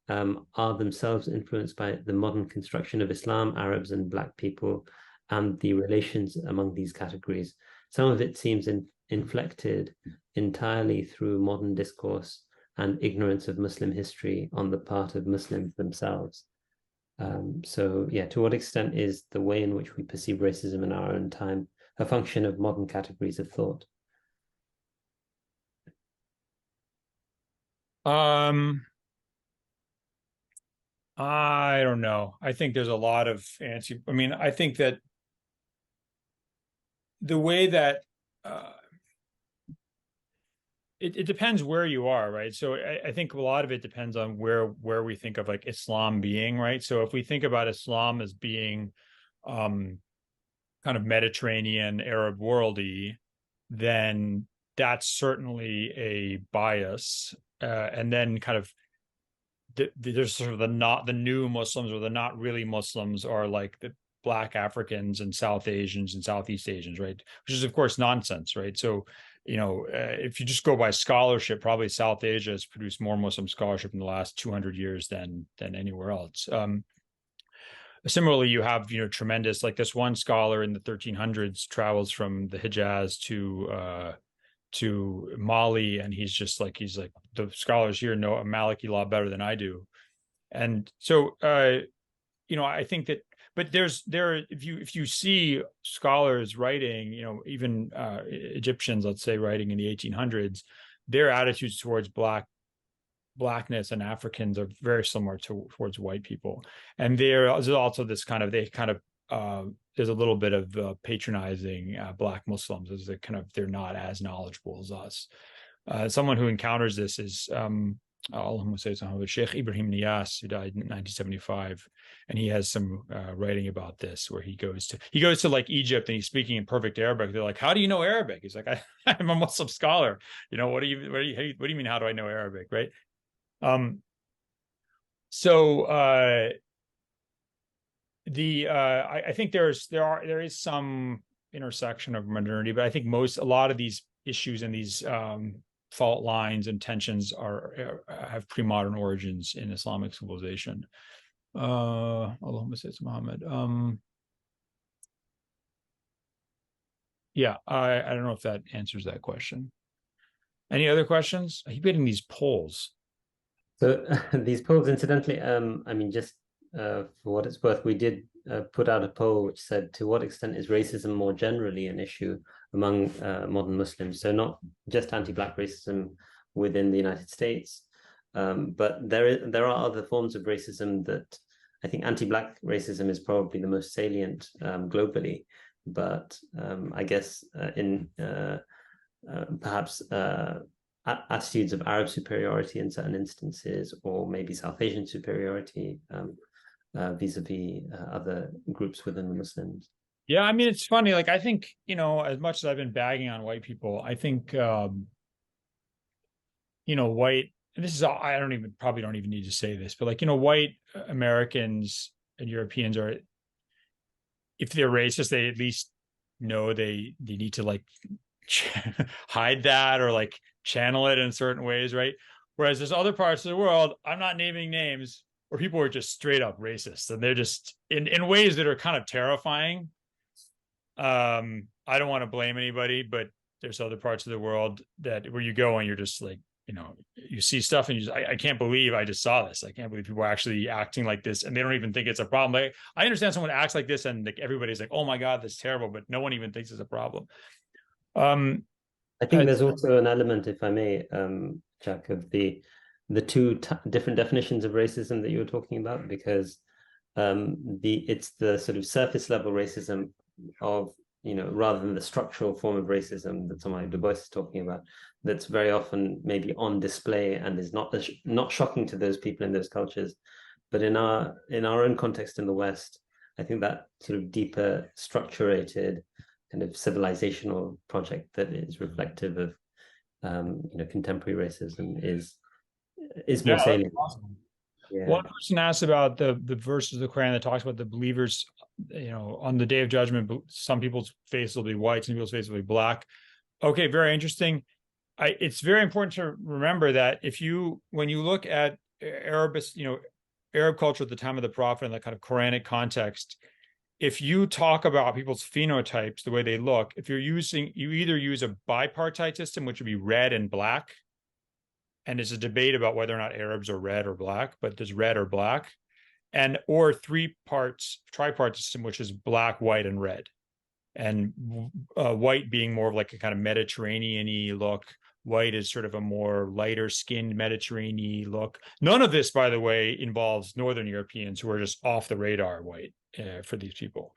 are themselves influenced by the modern construction of Islam, Arabs, and Black people, and the relations among these categories. Some of it seems inflected entirely through modern discourse and ignorance of Muslim history on the part of Muslims themselves. So yeah, to what extent is the way in which we perceive racism in our own time a function of modern categories of thought? I don't know. I think there's a lot of I think that the way that it depends where you are, right? So I think a lot of it depends on where we think of like Islam being, right? So if we think about Islam as being kind of Mediterranean, Arab worldy, then that's certainly a bias. And then kind of there's sort of the new Muslims or the not really Muslims are like the Black Africans and South Asians and Southeast Asians, right? Which is of course nonsense, right? So if you just go by scholarship, probably South Asia has produced more Muslim scholarship in the last 200 years than anywhere else. Similarly, you have tremendous, like this one scholar in the 1300s travels from the Hijaz to Mali, and he's like the scholars here know Maliki law better than I do, and so I think that. But if you see scholars writing, even Egyptians, let's say, writing in the 1800s, their attitudes towards blackness and Africans are very similar towards white people. And there's also this kind of there's a little bit of patronizing Black Muslims as they're not as knowledgeable as us. Someone who encounters this is Sheikh Ibrahim Niyas, who died in 1975, and he has some writing about this where he goes to like Egypt and he's speaking in perfect Arabic. They're like, "How do you know Arabic?" He's like, "I'm a Muslim scholar. What do you mean? How do I know Arabic?" Right? I think there is some intersection of modernity, but I think a lot of these issues and these fault lines and tensions have pre-modern origins in Islamic civilization. Allahumma salli Muhammad. Yeah, I don't know if that answers that question. Any other questions? I keep getting these polls. So these polls, incidentally, I mean, just for what it's worth, we did put out a poll which said, to what extent is racism more generally an issue among modern Muslims? So not just anti-Black racism within the United States, but there are other forms of racism that I think anti-Black racism is probably the most salient globally. But I guess in perhaps attitudes of Arab superiority in certain instances, or maybe South Asian superiority vis-a-vis other groups within the Muslims. Yeah, I mean, it's funny. Like, I think, you know, as much as I've been bagging on white people, I think, you know, white, and this is, I probably don't even need to say this, but like, you know, white Americans and Europeans are, if they're racist, they at least know they need to like hide that or like channel it in certain ways, right? Whereas there's other parts of the world, I'm not naming names, where people are just straight up racist, and they're just in ways that are kind of terrifying. I don't want to blame anybody, but there's other parts of the world that where you go and you're just like, you know, you see stuff and you just, I can't believe I just saw this. I can't believe people are actually acting like this, and they don't even think it's a problem. Like, I understand someone acts like this and like everybody's like, oh my God, this is terrible, but no one even thinks it's a problem. I think there's also an element, if I may, Jack, of the two different definitions of racism that you were talking about, because it's the sort of surface level racism of, you know, rather than the structural form of racism that someone like Du Bois is talking about, that's very often maybe on display and is not shocking to those people in those cultures. But in our own context in the West, I think that sort of deeper structurated kind of civilizational project that is reflective of you know, contemporary racism is more salient. Awesome. Yeah. One person asked about the verses of the Quran that talks about the believers, you know, on the day of judgment, some people's face will be white, some people's face will be black. Okay, very interesting. It's very important to remember that when you look at Arab culture at the time of the Prophet in that kind of Quranic context, if you talk about people's phenotypes, the way they look, you either use a bipartite system, which would be red and black, and there's a debate about whether or not Arabs are red or black, but there's red or black, or tripart system, which is black, white, and red, and white being more of like a kind of Mediterranean-y look. White is sort of a more lighter skinned Mediterranean look. None of this, by the way, involves Northern Europeans who are just off the radar white for these people.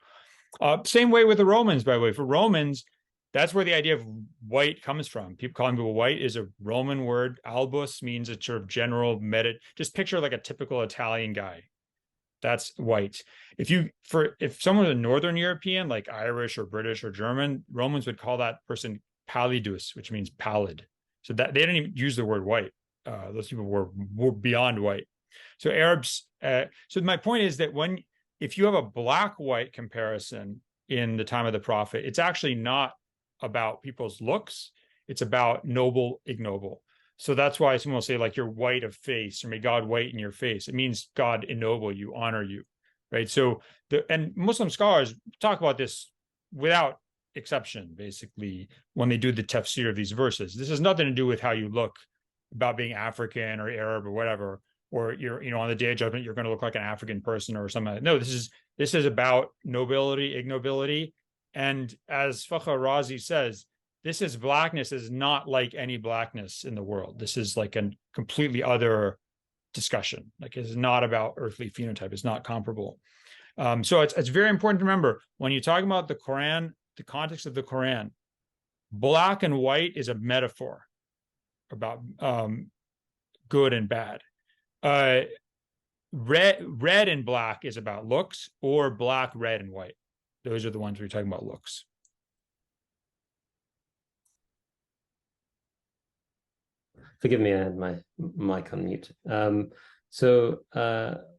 Same way with the Romans, by the way. For Romans, that's where the idea of white comes from. People calling people white is a Roman word. Albus means a sort of general just picture like a typical Italian guy. That's white. If someone was a Northern European, like Irish or British or German, Romans would call that person pallidus, which means pallid. So that they didn't even use the word white. Those people were beyond white. So Arabs. So my point is that if you have a black-white comparison in the time of the Prophet, it's actually not about people's looks. It's about noble, ignoble. So that's why someone will say, like, you're white of face, or may God whiten your face. It means God ennoble you, honor you, right? So and Muslim scholars talk about this without exception, basically, when they do the tafsir of these verses. This has nothing to do with how you look, about being African or Arab or whatever, or you're, you know, on the day of judgment, you're going to look like an African person or something. No, this is about nobility, ignobility. And as Fakhr Razi says, blackness is not like any blackness in the world. This is like a completely other discussion. Like, it's not about earthly phenotype. It's not comparable. So it's very important to remember, when you talk about the Quran, the context of the Quran, black and white is a metaphor about good and bad. Red and black is about looks, or black, red, and white. Those are the ones we're talking about looks. Forgive me, I had my mic on mute. So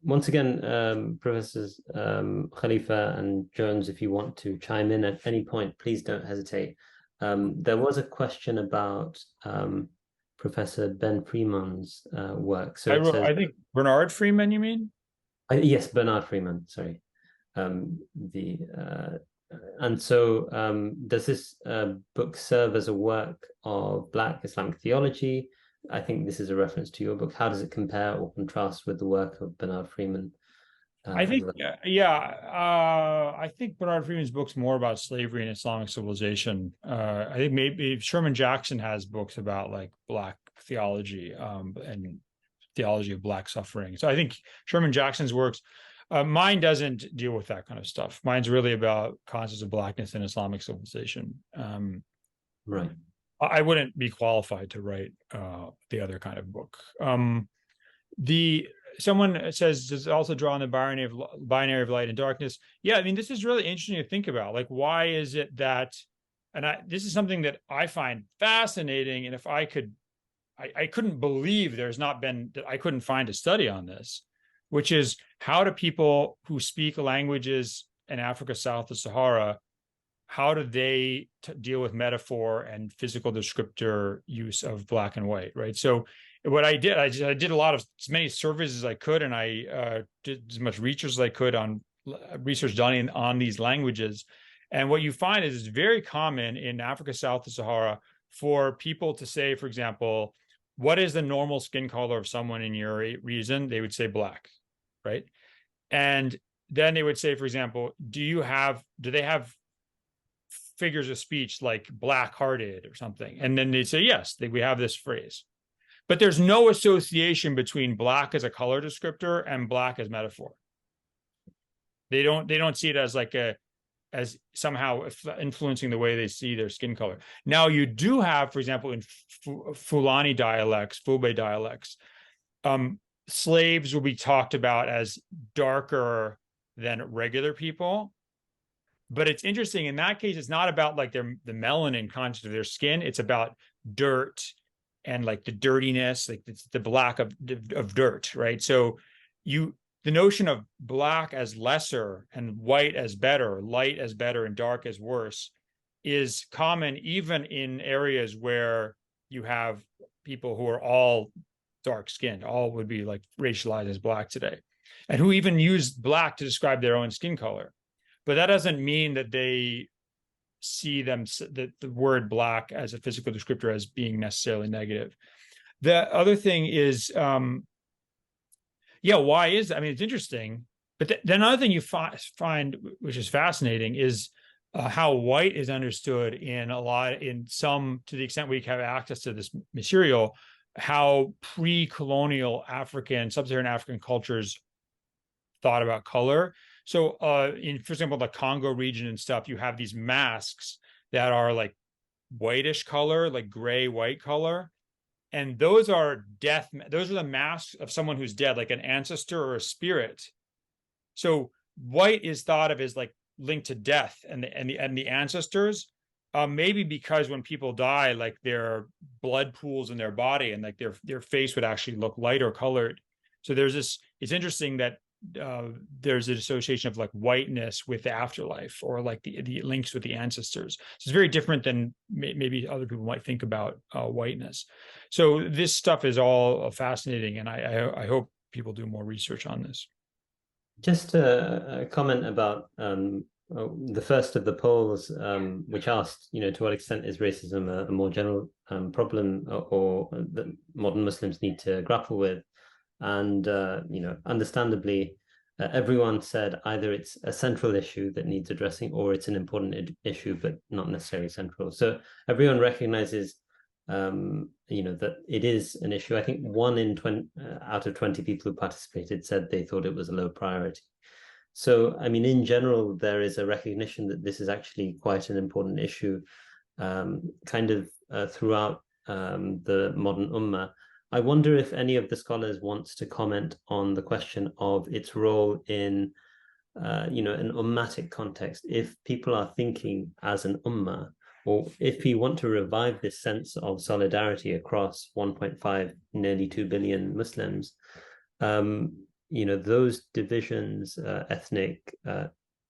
once again, Professors Khalifa and Jones, if you want to chime in at any point, please don't hesitate. There was a question about Professor Ben Freeman's work. So I think Bernard Freeman, you mean? Yes, Bernard Freeman, sorry. And so does this book serve as a work of Black Islamic theology? I think this is a reference to your book. How does it compare or contrast with the work of Bernard Freeman? I think, I think Bernard Freeman's book's more about slavery and Islamic civilization. I think maybe Sherman Jackson has books about like Black theology and theology of Black suffering. So I think Sherman Jackson's works, mine doesn't deal with that kind of stuff. Mine's really about concepts of Blackness and Islamic civilization. Right. I wouldn't be qualified to write the other kind of book. Someone says, does it also draw on the binary of light and darkness? Yeah, I mean, this is really interesting to think about. Like, why is it that, and this is something that I find fascinating. And if I couldn't believe there's not been, that I couldn't find a study on this, which is how do people who speak languages in Africa south of Sahara, how do they deal with metaphor and physical descriptor use of black and white, right? So what I did, I did a lot of, as many surveys as I could, and I did as much research as I could on research done on these languages. And what you find is it's very common in Africa south of Sahara for people to say, for example, what is the normal skin color of someone in your region? They would say black, right? And then they would say, for example, do they have figures of speech like black-hearted or something? And then they'd say, yes, we have this phrase. But there's no association between black as a color descriptor and black as metaphor. They don't see it as like as somehow influencing the way they see their skin color. Now you do have, for example, in Fulani dialects, Fulbe dialects, slaves will be talked about as darker than regular people. But it's interesting, in that case, it's not about like the melanin content of their skin. It's about dirt and like the dirtiness, like the black of dirt, right? So the notion of black as lesser and white as better, light as better and dark as worse is common even in areas where you have people who are all dark skinned, all would be like racialized as black today, and who even use black to describe their own skin color. But that doesn't mean that they see the word black as a physical descriptor as being necessarily negative. The other thing is, why is that? I mean, it's interesting. But then another thing you find, which is fascinating, is how white is understood to the extent we have access to this material, how pre-colonial sub-Saharan African cultures thought about color. So for example, the Congo region and stuff, you have these masks that are like whitish color, like gray white color. And those are those are the masks of someone who's dead, like an ancestor or a spirit. So white is thought of as like linked to death and the ancestors, maybe because when people die, like their blood pools in their body and like their face would actually look lighter colored. So it's interesting that there's an association of like whiteness with the afterlife, or like the links with the ancestors. So it's very different than maybe other people might think about whiteness. So this stuff is all fascinating, and I hope people do more research on this. Just a comment about the first of the polls, which asked, to what extent is racism a more general problem or that modern Muslims need to grapple with. And, understandably, everyone said either it's a central issue that needs addressing or it's an important issue, but not necessarily central. So everyone recognizes, that it is an issue. I think 1 out of 20 people who participated said they thought it was a low priority. So, I mean, in general, there is a recognition that this is actually quite an important issue, throughout the modern ummah. I wonder if any of the scholars wants to comment on the question of its role in, an ummatic context. If people are thinking as an ummah, or if we want to revive this sense of solidarity across 1.5, nearly 2 billion Muslims, those divisions, ethnic,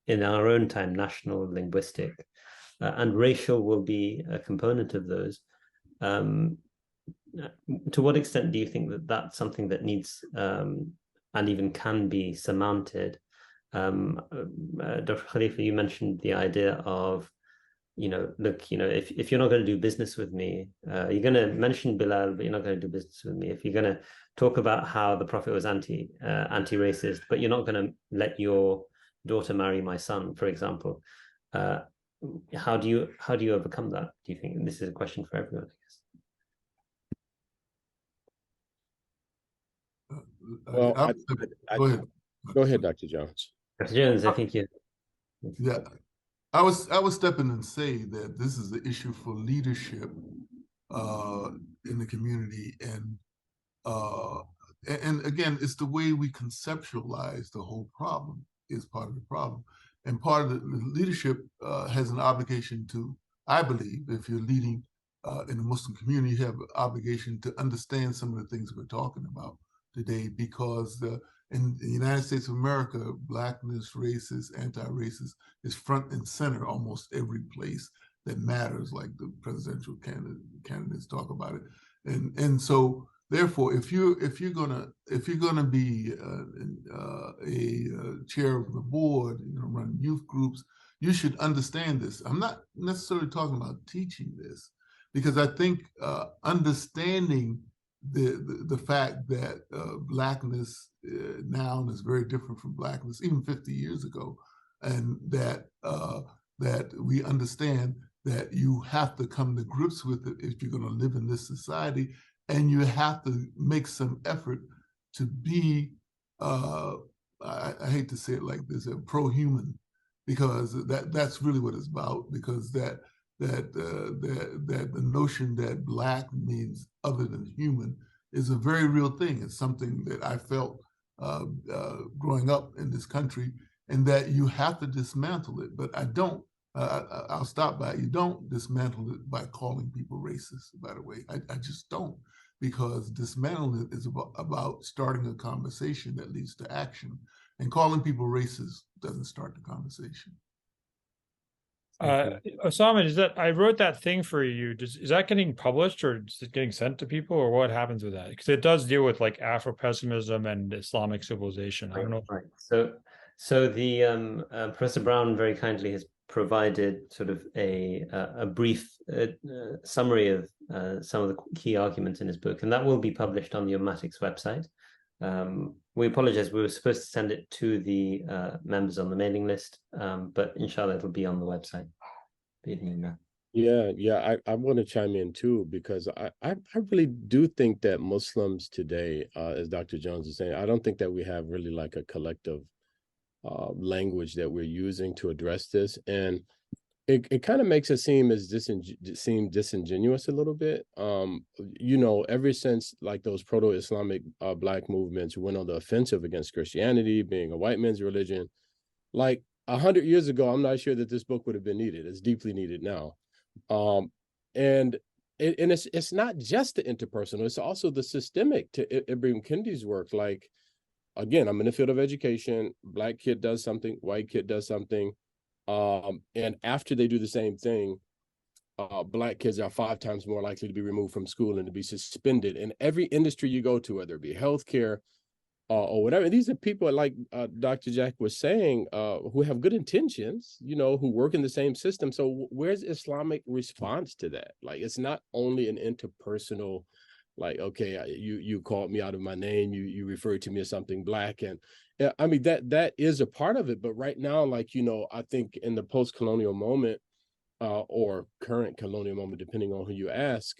in our own time, national, linguistic, and racial will be a component of those. To what extent do you think that that's something that needs and even can be surmounted Dr. Khalifa, you mentioned the idea of, look, if you're not going to do business with me, you're going to mention Bilal, but you're not going to do business with me. If you're going to talk about how the Prophet was anti-racist, but you're not going to let your daughter marry my son, for example, how do you overcome that? Do you think? And this is a question for everyone, I guess. Well, go ahead. Go ahead, Dr. Jones. Dr. Jones, I think you. Yeah, I was step in and say that this is the issue for leadership in the community, and again, it's the way we conceptualize the whole problem is part of the problem, and part of the leadership has an obligation to, I believe, if you're leading in the Muslim community, you have an obligation to understand some of the things we're talking about today, because in the United States of America, blackness, racist, anti-racist is front and center almost every place that matters, like the presidential candidates talk about it, and so therefore, if you're gonna be a chair of the board, run youth groups, you should understand this. I'm not necessarily talking about teaching this, because I think understanding the fact that blackness now is very different from blackness even 50 years ago, and that we understand that you have to come to grips with it if you're going to live in this society, and you have to make some effort to be I hate to say it like this, pro-human, because that's really what it's about, because that the notion that black means other than human is a very real thing. It's something that I felt growing up in this country, and that you have to dismantle it. But I don't. I'll stop by. You don't dismantle it by calling people racist, by the way. I just don't, because dismantling it is about starting a conversation that leads to action. And calling people racist doesn't start the conversation. Osama, is that I wrote that thing for you? Is that getting published, or is it getting sent to people, or what happens with that? Because it does deal with like Afro-pessimism and Islamic civilization. I don't know. Right. So the Professor Brown very kindly has provided sort of a brief summary of some of the key arguments in his book, and that will be published on the Ummatics website. We apologize, we were supposed to send it to the members on the mailing list, but inshallah it'll be on the website. Yeah, I want to chime in too, because I really do think that Muslims today, as Dr. Jones is saying, I don't think that we have really like a collective language that we're using to address this, and it kind of makes it seem as disingenuous a little bit. Ever since like those proto-Islamic black movements went on the offensive against Christianity being a white man's religion, like 100 years ago, I'm not sure that this book would have been needed. It's deeply needed now. And it's not just the interpersonal, it's also the systemic to Ibrahim Kendi's work. Like, again, I'm in the field of education, black kid does something, white kid does something. And after they do the same thing, black kids are 5 times more likely to be removed from school and to be suspended. In every industry you go to, whether it be healthcare or whatever, these are people like Dr. Jack was saying, who have good intentions, who work in the same system. So where's Islamic response to that? Like, it's not only an interpersonal, like, okay, you called me out of my name, you referred to me as something black, and I mean that is a part of it. But right now, like, I think in the post-colonial moment or current colonial moment, depending on who you ask,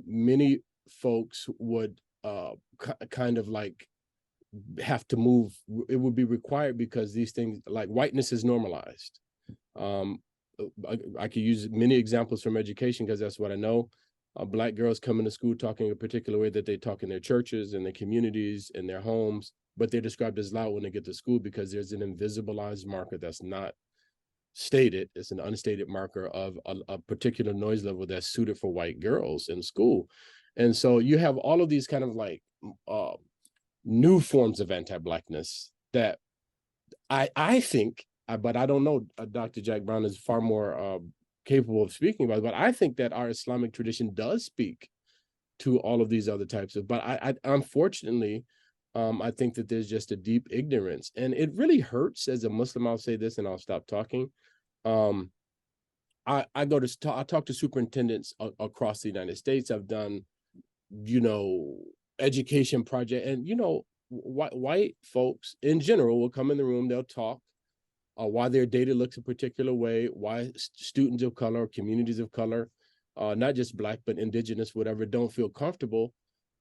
many folks would kind of like have to move. It would be required because these things, like whiteness, is normalized. I could use many examples from education because that's what I know. Black girls come into school talking a particular way that they talk in their churches, in their communities, in their homes, but they're described as loud when they get to school because there's an invisibilized marker that's not stated. It's an unstated marker of a particular noise level that's suited for white girls in school. And so you have all of these kind of like new forms of anti-blackness that I think, but I don't know, Dr. Jack Brown is far more capable of speaking about it, but I think that our Islamic tradition does speak to all of these other types of, but I unfortunately, I think that there's just a deep ignorance, and it really hurts as a Muslim. I'll say this and I'll stop talking. I talk to superintendents across the United States. I've done, education project, and white folks in general will come in the room, they'll talk why their data looks a particular way, why students of color, communities of color, not just Black, but indigenous, whatever, don't feel comfortable.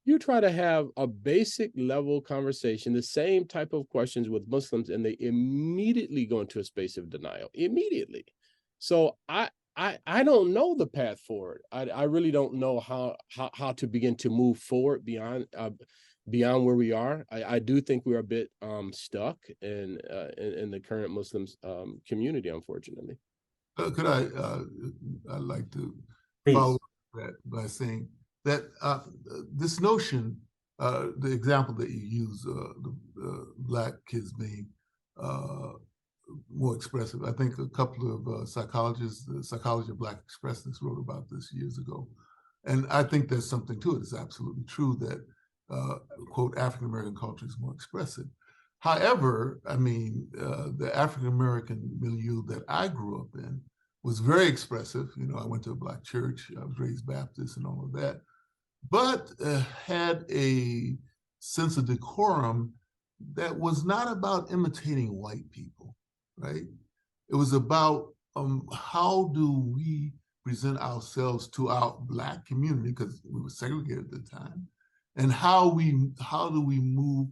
You try to have a basic level conversation, the same type of questions with Muslims, and they immediately go into a space of denial, immediately. So I don't know the path forward. I really don't know how to begin to move forward beyond where we are. I do think we're a bit stuck in the current Muslim community, unfortunately. Could I'd like to follow that by saying that this notion, the example that you use, the Black kids being more expressive. I think a couple of psychologists, the Psychology of Black Expressiveness, wrote about this years ago. And I think there's something to it. It's absolutely true that, quote, African-American culture is more expressive. However, I mean, the African-American milieu that I grew up in was very expressive. I went to a Black church, I was raised Baptist and all of that, but had a sense of decorum that was not about imitating white people, right? It was about how do we present ourselves to our Black community, because we were segregated at the time, and how do we move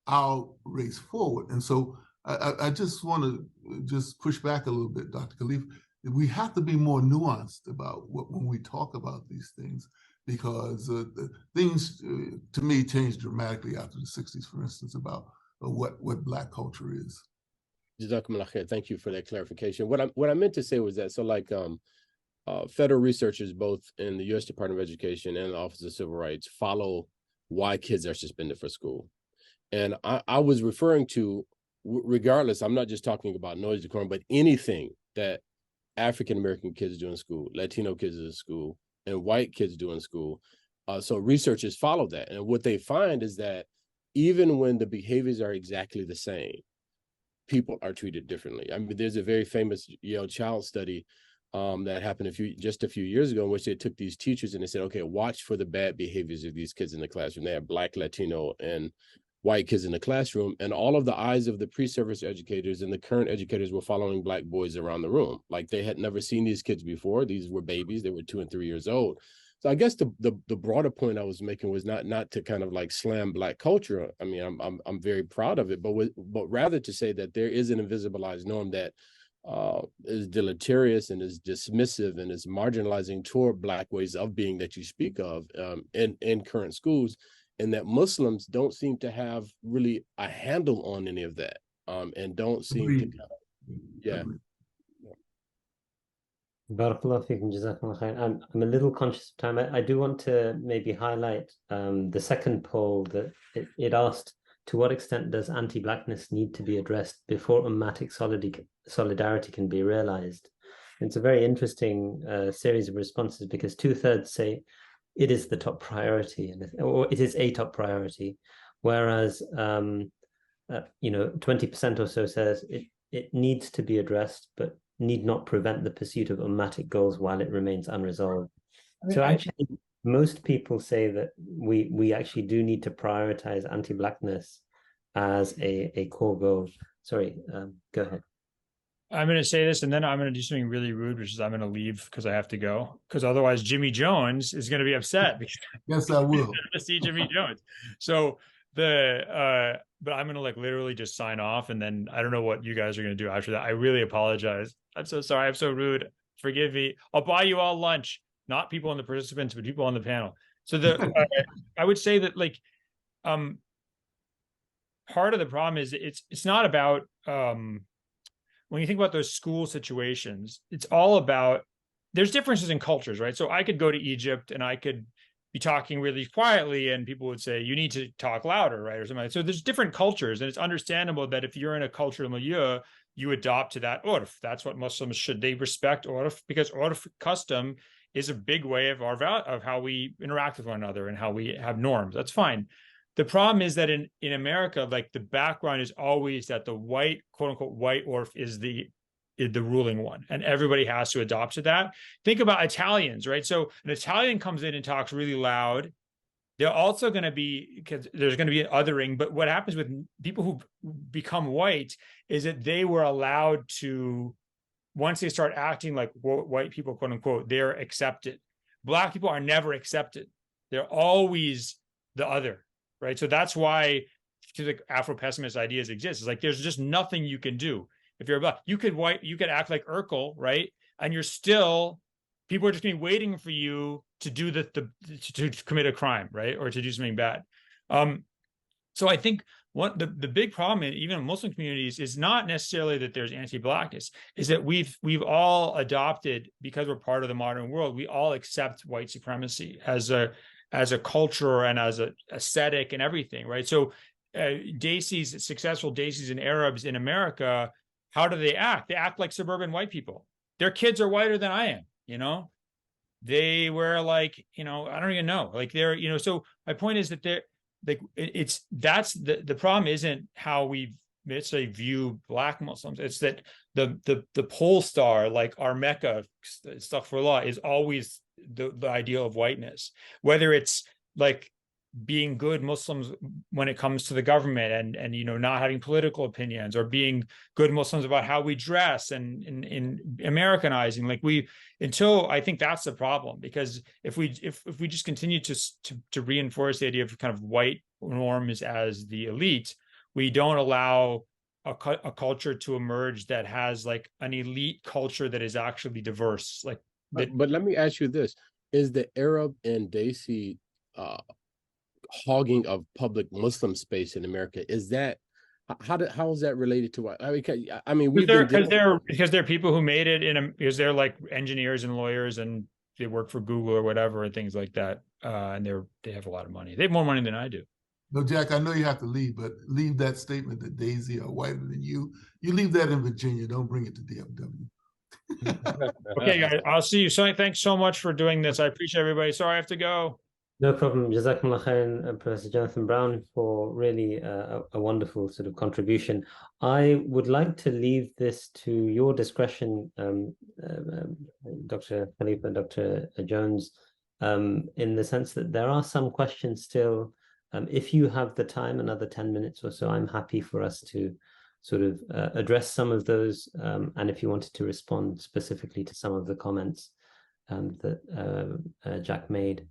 our race forward. And so I just want to just push back a little bit, Dr. Khalif. We have to be more nuanced about when we talk about these things, because things, to me, changed dramatically after the 60s, for instance, about what Black culture is. Thank you for that clarification. What I meant to say was that, so like federal researchers, both in the U.S. Department of Education and the Office of Civil Rights, follow why kids are suspended for school. And I was referring to, regardless, I'm not just talking about noise decorum, but anything that African-American kids do in school, Latino kids in school, and white kids do in school. So researchers follow that. And what they find is that even when the behaviors are exactly the same, people are treated differently. I mean, there's a very famous Yale child study that happened just a few years ago, in which they took these teachers and they said, okay, watch for the bad behaviors of these kids in the classroom. They have Black, Latino, and white kids in the classroom, and all of the eyes of the pre-service educators and the current educators were following Black boys around the room. Like, they had never seen these kids before. These were babies. They were 2 and 3 years old. So I guess the broader point I was making was not to kind of like slam Black culture. I mean, I'm very proud of it, but rather to say that there is an invisibilized norm that is deleterious and is dismissive and is marginalizing toward Black ways of being that you speak of in current schools. And that Muslims don't seem to have really a handle on any of that, and don't seem to, yeah. Barakallah feekum, jazakallah khair. I'm a little conscious of time. I do want to maybe highlight the second poll that it asked, to what extent does anti-Blackness need to be addressed before ummatic solidarity can be realized? It's a very interesting series of responses, because 2/3 say it is the top priority, or it is a top priority, whereas 20% or so says it needs to be addressed, but need not prevent the pursuit of ummatic goals while it remains unresolved. So actually, most people say that we actually do need to prioritize anti-Blackness as a core goal. Sorry, go ahead. I'm going to say this, and then I'm going to do something really rude, which is I'm going to leave because I have to go. Because otherwise, Jimmy Jones is going to be upset. Yes, I will. To see Jimmy Jones. So but I'm going to like literally just sign off, and then I don't know what you guys are going to do after that. I really apologize. I'm so sorry. I'm so rude. Forgive me. I'll buy you all lunch. Not people on the participants, but people on the panel. So I would say that like part of the problem is it's not about when you think about those school situations, it's all about, there's differences in cultures, right? So I could go to Egypt and I could be talking really quietly and people would say, you need to talk louder, right? Or something like that. So there's different cultures, and it's understandable that if you're in a cultural milieu, you adopt to that urf. That's what Muslims should. They respect urf, because urf, custom, is a big way of of how we interact with one another and how we have norms. That's fine. the problem is that in America, like the background is always that the white, quote unquote, white orph is the ruling one, and everybody has to adopt to that. Think about Italians, right? So an Italian comes in and talks really loud. They're also going to be, because there's going to be an othering, but what happens with people who become white is that they were allowed to, once they start acting like white people, quote unquote, they're accepted. Black people are never accepted. They're always the other, right? So that's why the Afro-pessimist ideas exist. It's like there's just nothing you can do. If you're black, you could act like Urkel, right? And you're still, people are just going to be waiting for you to do to commit a crime, right? Or to do something bad. So I think what the big problem in even in Muslim communities is not necessarily that there's anti-blackness, is that we've all adopted, because we're part of the modern world, we all accept white supremacy as a culture and as a aesthetic and everything, right? So successful Desis and Arabs in America, how do they act? They act like suburban white people. Their kids are whiter than I am, you know? They were like, you know, I don't even know, like they're, you know, so my point is that they're like, that's the problem isn't how we necessarily view Black Muslims. It's that the pole star, like our Mecca, astaghfirullah, is always the ideal of whiteness, whether it's like being good Muslims when it comes to the government and you know, not having political opinions, or being good Muslims about how we dress and in Americanizing, like until I think that's the problem, because if we just continue to reinforce the idea of kind of white norms as the elite, we don't allow a culture to emerge that has like an elite culture that is actually diverse. Like, but let me ask you this: is the Arab and Desi hogging of public Muslim space in America, is that how is that related to what I mean because they're people who made it because they're like engineers and lawyers and they work for Google or whatever and things like that, and they have a lot of money. They have more money than I do. No, Jack, I know you have to leave, but leave that statement that Daisy are whiter than you. You leave that in Virginia. Don't bring it to DFW. Okay, guys, I'll see you. So thanks so much for doing this. I appreciate everybody. Sorry I have to go. No problem. Jazakumullah khairan, Professor Jonathan Brown, for really a wonderful sort of contribution. I would like to leave this to your discretion, Dr. Khalifa, Dr. Jones, in the sense that there are some questions still. If you have the time, another 10 minutes or so, I'm happy for us to sort of address some of those. And if you wanted to respond specifically to some of the comments that Jack made.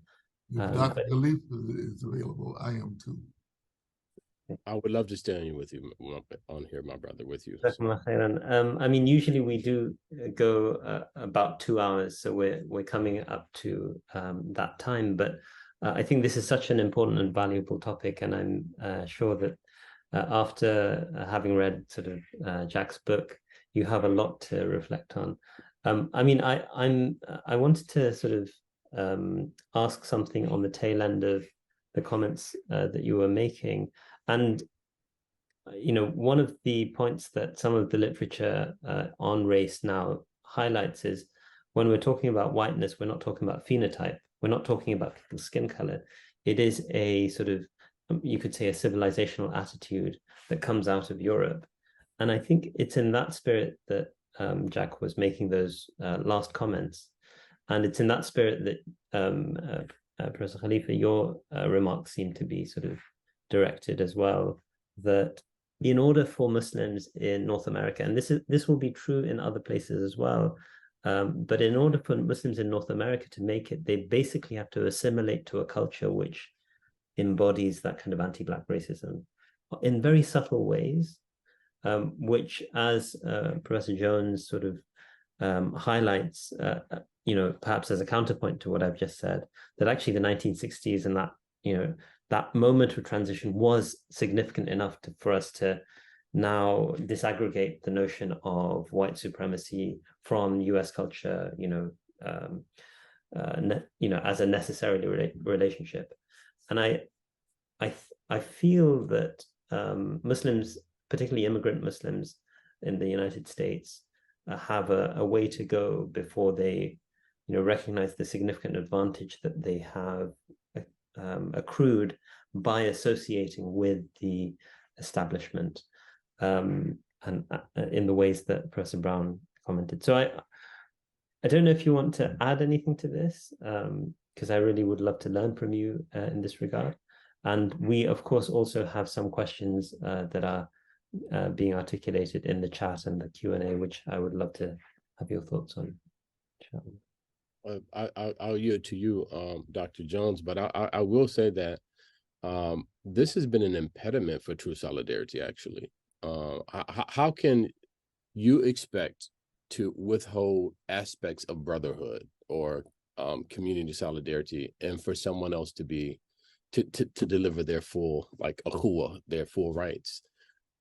Dr. Khalifa is available. I am too. I would love to stay with you on here, my brother, with you. I mean, usually we do go about 2 hours, so we're coming up to that time. But I think this is such an important and valuable topic, and I'm sure that after having read sort of Jack's book, you have a lot to reflect on. I mean, I wanted to sort of ask something on the tail end of the comments that you were making. And, you know, one of the points that some of the literature on race now highlights is when we're talking about whiteness, we're not talking about phenotype. We're not talking about people's skin color. It is a sort of, you could say, a civilizational attitude that comes out of Europe. And I think it's in that spirit that Jack was making those last comments. And it's in that spirit that, Professor Khalifa, your remarks seem to be sort of directed as well, that in order for Muslims in North America, and this will be true in other places as well, but in order for Muslims in North America to make it, they basically have to assimilate to a culture which embodies that kind of anti-Black racism in very subtle ways, which, as Professor Jones sort of highlights, you know, perhaps as a counterpoint to what I've just said, that actually the 1960s and that, you know, that moment of transition was significant enough for us to now disaggregate the notion of white supremacy from US culture, you know, as a necessarily relationship. And I feel that Muslims, particularly immigrant Muslims in the United States, have a way to go before they, you know, recognize the significant advantage that they have accrued by associating with the establishment, and in the ways that Professor Brown commented. So I don't know if you want to add anything to this, because I really would love to learn from you in this regard. And we, of course, also have some questions that are being articulated in the chat and the Q&A, which I would love to have your thoughts on. I'll yield to you, Dr. Jones, but I will say that this has been an impediment for true solidarity, actually. How can you expect to withhold aspects of brotherhood or community solidarity and for someone else to be to deliver their full, like akhuwa, their full rights?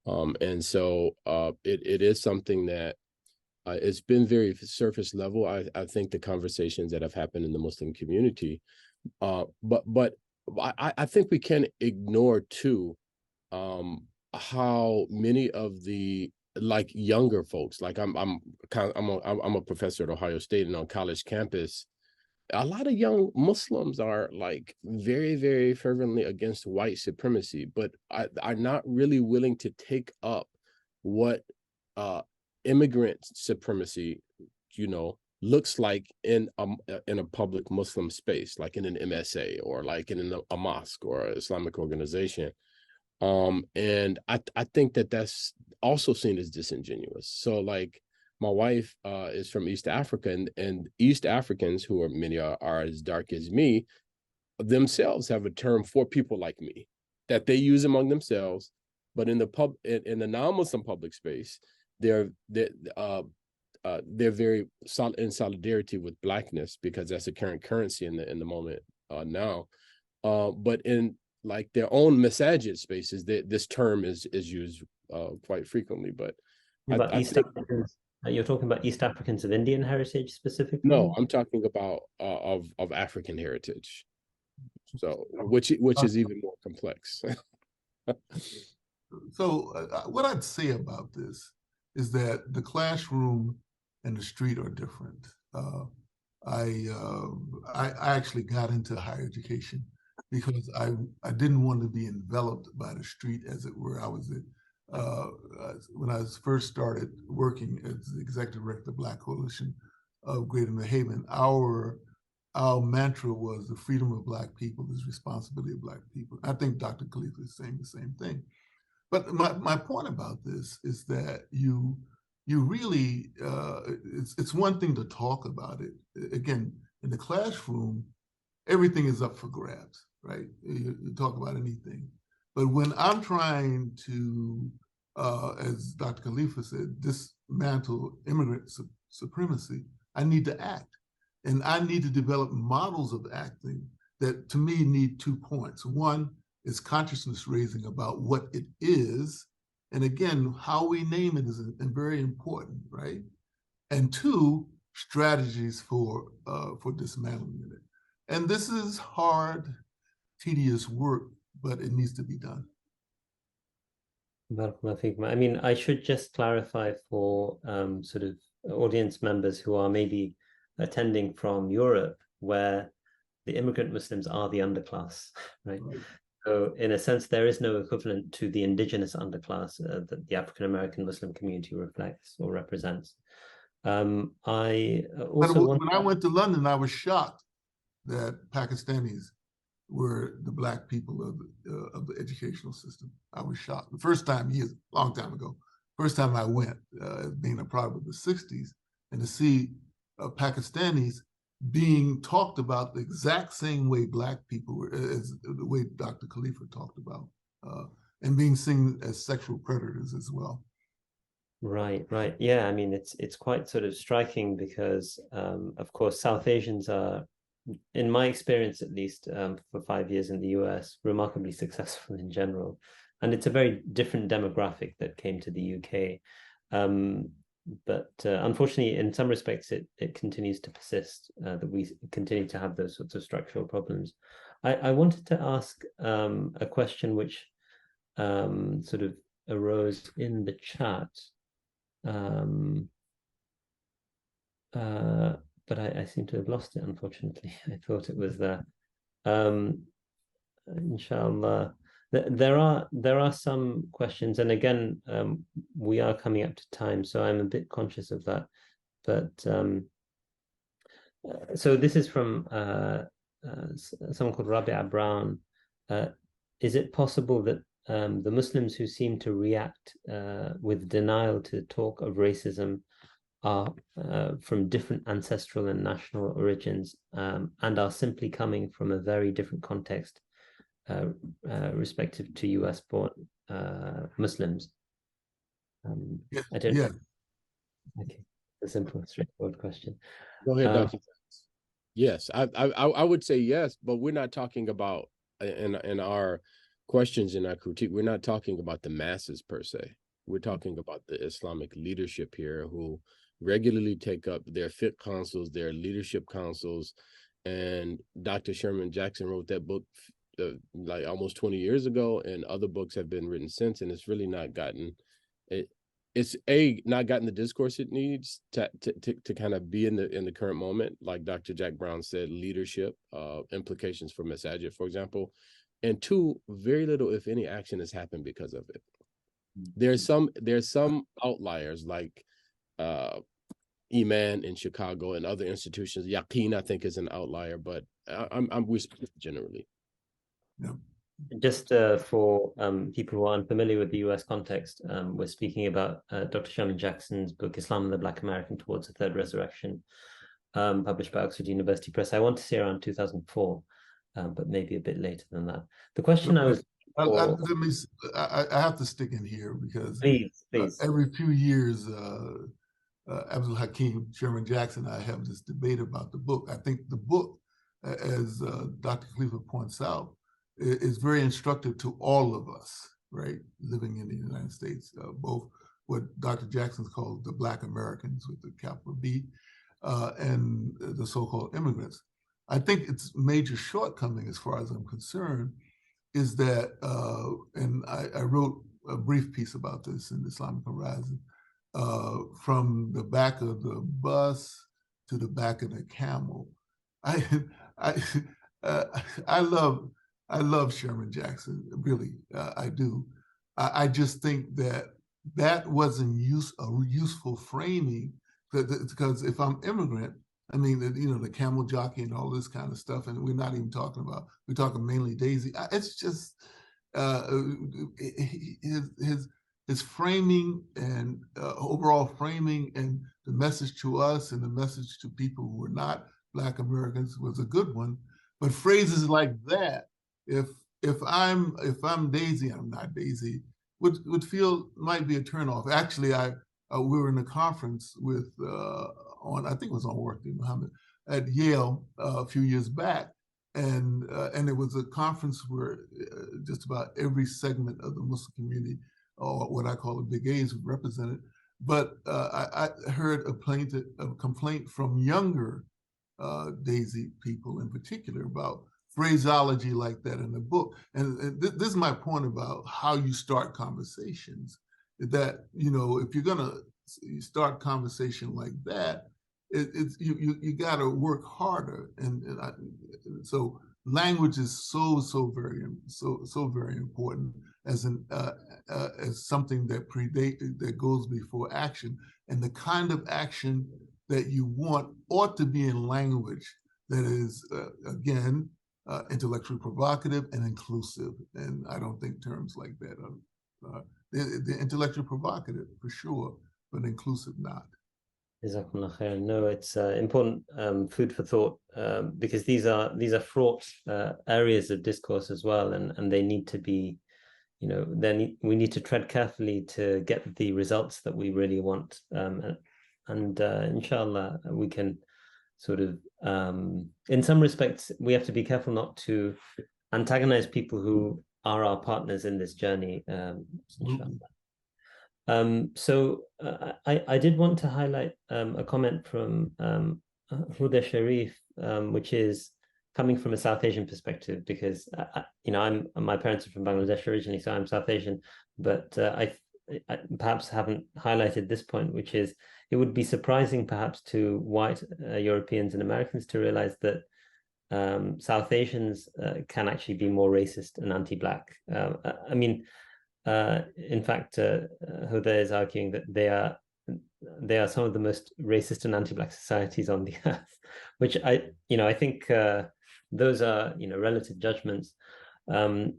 And so it is something that it's been very surface level. I think the conversations that have happened in the Muslim community, but I think we can't ignore too how many of the like younger folks, like I'm a professor at Ohio State, and on college campus, a lot of young Muslims are like very, very fervently against white supremacy, but are not really willing to take up what immigrant supremacy, looks like in a public Muslim space, like in an MSA or like in a mosque or an Islamic organization. And I think that that's also seen as disingenuous. So like my wife is from East Africa, and East Africans, who are many are as dark as me, themselves have a term for people like me that they use among themselves, but in the non-Muslim public space, they're very in solidarity with blackness, because that's the current currency in the moment now. But in like their own masajid spaces, this term is used quite frequently. But East Africans, you're talking about East Africans of Indian heritage specifically? No, I'm talking about of African heritage. So which is even more complex. So what I'd say about this is that the classroom and the street are different. I actually got into higher education because I didn't want to be enveloped by the street, as it were. I was when I first started working as the executive director of the Black Coalition of Greater New Haven, our mantra was the freedom of Black people is responsibility of Black people. I think Dr. Khalifa is saying the same thing. But my point about this is that you really, it's one thing to talk about it. Again, in the classroom, everything is up for grabs, right? You talk about anything. But when I'm trying to, as Dr. Khalifa said, dismantle immigrant supremacy, I need to act. And I need to develop models of acting that, to me, need 2 points. One is consciousness raising about what it is. And again, how we name it is very important, right? And 2, strategies for dismantling it. And this is hard, tedious work, but it needs to be done. I mean, I should just clarify for sort of audience members who are maybe attending from Europe, where the immigrant Muslims are the underclass, right? So in a sense, there is no equivalent to the indigenous underclass that the African-American Muslim community reflects or represents. I also when I went to London, I was shocked that Pakistanis were the Black people of the educational system. I was shocked. The first time, a long time ago, first time I went, being a product of the 60s, and to see Pakistanis being talked about the exact same way Black people were, as the way Dr. Khalifa talked about, and being seen as sexual predators as well. Right. Yeah, I mean, it's quite sort of striking because, of course, South Asians are, in my experience at least, for 5 years in the US, remarkably successful in general. And it's a very different demographic that came to the UK. But unfortunately, in some respects, it continues to persist, that we continue to have those sorts of structural problems. I wanted to ask a question which sort of arose in the chat. But I seem to have lost it, unfortunately. I thought it was there. inshallah. There are some questions, and again, we are coming up to time, so I'm a bit conscious of that. But so this is from someone called Rabia Brown. Is it possible that the Muslims who seem to react with denial to talk of racism are from different ancestral and national origins, and are simply coming from a very different context respective to US-born Muslims? I don't know. Okay, a simple, straightforward question. Go ahead, Dr. Yes, I would say yes, but we're not talking about in our questions, in our critique, we're not talking about the masses per se. We're talking about the Islamic leadership here who regularly take up their fiqh councils, their leadership councils. And Dr. Sherman Jackson wrote that book like almost 20 years ago, and other books have been written since, and it's really not gotten not gotten the discourse it needs to kind of be in the current moment. Like Dr. Jack Brown said, leadership, implications for Masajid, for example. And two, very little, if any, action has happened because of it. There's some outliers like Iman in Chicago and other institutions. Yaqeen, I think, is an outlier, but we're speaking generally. Yeah. Just for people who are unfamiliar with the US context, we're speaking about Dr. Sherman Jackson's book, Islam and the Black American Towards a Third Resurrection, published by Oxford University Press. I want to say around 2004, but maybe a bit later than that. The question I have to stick in here because please. Every few years, Abdul Hakim, Sherman Jackson, and I have this debate about the book. I think the book, as Dr. Khalifa points out, is very instructive to all of us, right, living in the United States, both what Dr. Jackson's called the Black Americans with the capital B, and the so-called immigrants. I think its major shortcoming, as far as I'm concerned, is that, and I wrote a brief piece about this in the Islamic Horizon, from the back of the bus to the back of the camel. I love Sherman Jackson, really, I do. I just think that wasn't a useful framing, because if I'm immigrant, I mean, the camel jockey and all this kind of stuff, and we're not even talking about, we're talking mainly Daisy. It's just his framing and overall framing and the message to us and the message to people who are not Black Americans was a good one. But phrases like that, if I'm Daisy, I'm not Daisy, would feel might be a turnoff. Actually, we were in a conference with I think it was on Worthy Muhammad at Yale a few years back, and it was a conference where just about every segment of the Muslim community, or what I call the big A's, was represented. But I heard a complaint from younger Daisy people in particular about phraseology like that in the book. And this is my point about how you start conversations, that, if you're going to start conversation like that, you got to work harder. So language is so very important as something that goes before action. And the kind of action that you want ought to be in language that is, again, intellectually provocative and inclusive. And I don't think terms like that are they're intellectually provocative for sure, but inclusive not. No, it's important food for thought, because these are fraught areas of discourse as well, and they need to be, we need to tread carefully to get the results that we really want, and inshallah we can sort of, in some respects, we have to be careful not to antagonize people who are our partners in this journey. So I did want to highlight a comment from Huda Sharif, which is coming from a South Asian perspective, because my parents are from Bangladesh originally, so I'm South Asian, but I perhaps haven't highlighted this point, which is it would be surprising perhaps to white Europeans and Americans to realize that South Asians can actually be more racist and anti-black. I mean, in fact, Huda is arguing that they are some of the most racist and anti-black societies on the earth, which I think those are relative judgments. The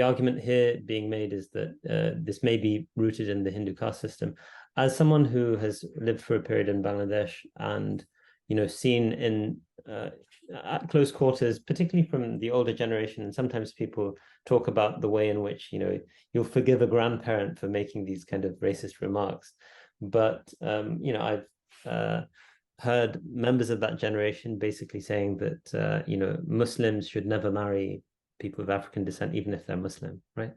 argument here being made is that this may be rooted in the Hindu caste system. As someone who has lived for a period in Bangladesh and seen in at close quarters, particularly from the older generation, and sometimes people talk about the way in which you'll forgive a grandparent for making these kind of racist remarks, but I've heard members of that generation basically saying that Muslims should never marry people of African descent, even if they're Muslim, right?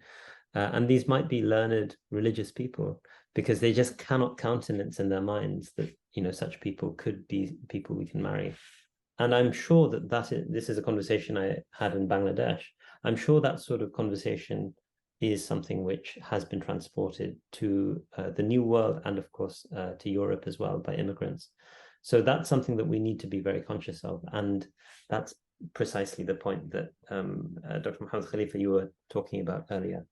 And these might be learned religious people, because they just cannot countenance in their minds that such people could be people we can marry. And I'm sure that this is a conversation I had in Bangladesh. I'm sure that sort of conversation is something which has been transported to the New World and, of course, to Europe as well by immigrants. So that's something that we need to be very conscious of. And that's precisely the point that Dr. Muhammad Khalifa, you were talking about earlier.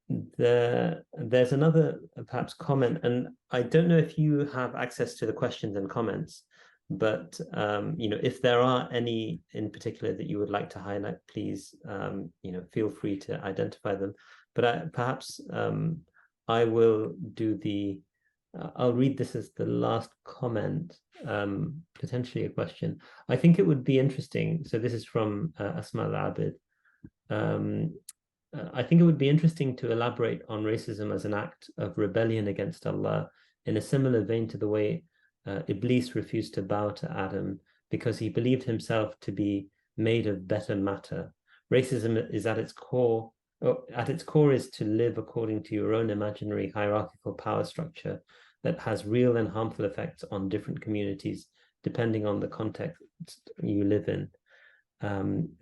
There's another perhaps comment, and I don't know if you have access to the questions and comments, but if there are any in particular that you would like to highlight, please feel free to identify them. But perhaps I will do I'll read this as the last comment, potentially a question. I think it would be interesting. So this is from Asma al-Abid. I think it would be interesting to elaborate on racism as an act of rebellion against Allah in a similar vein to the way Iblis refused to bow to Adam because he believed himself to be made of better matter. Racism is at its core is to live according to your own imaginary hierarchical power structure that has real and harmful effects on different communities depending on the context you live in.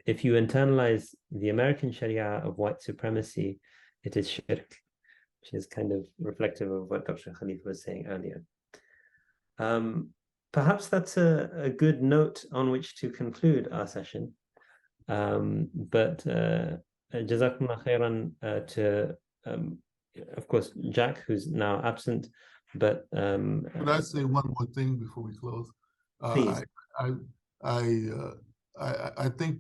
If you internalize the American Sharia of white supremacy, it is shirk, which is kind of reflective of what Dr. Khalifa was saying earlier. Perhaps that's a good note on which to conclude our session. But Jazakumullah khairan to, of course, Jack, who's now absent. But could I say one more thing before we close? Please. I think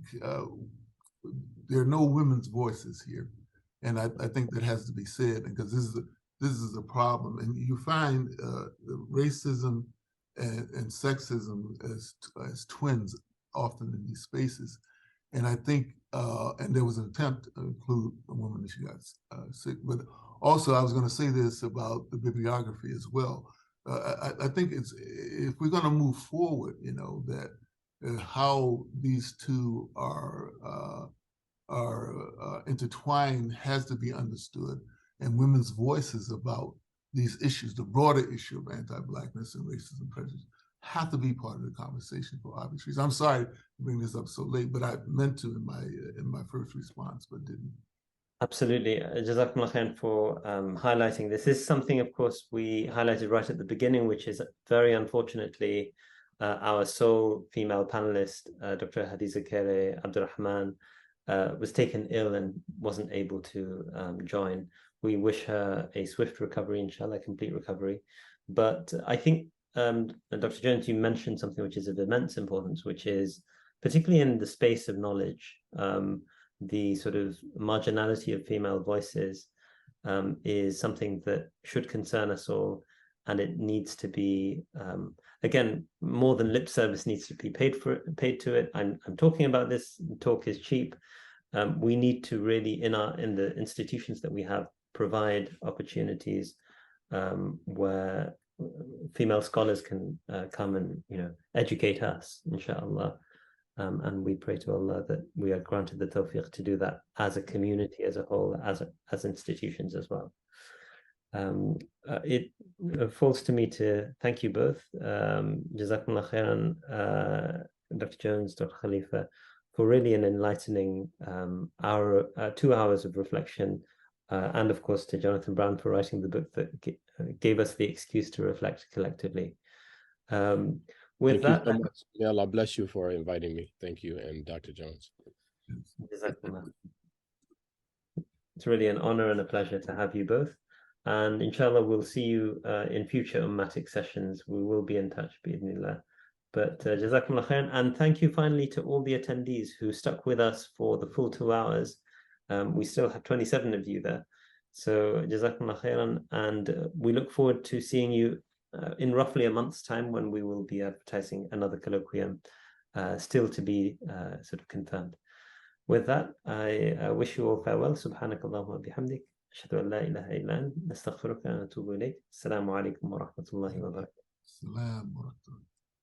there are no women's voices here, and I think that has to be said, because this is a problem, and you find racism and sexism as twins often in these spaces, and I think and there was an attempt to include a woman that she got sick, but also I was going to say this about the bibliography as well. I think if we're going to move forward, that how these two are intertwined has to be understood, and women's voices about these issues, the broader issue of anti-blackness and racism and prejudice, have to be part of the conversation for obvious reasons. I'm sorry to bring this up so late, but I meant to in my first response, but didn't. Absolutely. Jazakumullah khair for highlighting this. This is something, of course, we highlighted right at the beginning, which is very unfortunately our sole female panelist, Dr. Hadiza Kere Abdurrahman, was taken ill and wasn't able to join. We wish her a swift recovery, inshallah, complete recovery. But I think, Dr. Jones, you mentioned something which is of immense importance, which is particularly in the space of knowledge, the sort of marginality of female voices is something that should concern us all, and it needs to be, again, more than lip service needs to be paid to it. I'm talking about this. Talk is cheap. We need to really, in the institutions that we have, provide opportunities where female scholars can come and educate us, inshallah. And we pray to Allah that we are granted the tawfiq to do that as a community, as a whole, as institutions as well. It falls to me to thank you both, Jazakumullah khairan, Dr. Jones, Dr. Khalifa, for really an enlightening 2 hours of reflection, and of course to Jonathan Brown for writing the book that gave us the excuse to reflect collectively. With Thank that, you so much. May Allah bless you for inviting me. Thank you, and Dr. Jones. It's really an honor and a pleasure to have you both. And inshallah, we'll see you in future Ummatic sessions. We will be in touch, bi'idhnillah. But Jazakumullah khairan. And thank you finally to all the attendees who stuck with us for the full 2 hours. We still have 27 of you there. So Jazakumullah khairan. And we look forward to seeing you in roughly a month's time when we will be advertising another colloquium, still to be sort of confirmed. With that, I wish you all farewell. Subhanakallahumma wa bihamdik. Ashhadu an la ilaha illa anta, nastaghfiruka wa natubu ilayk. Assalamu alaikum wa rahmatullahi wa barakatuh.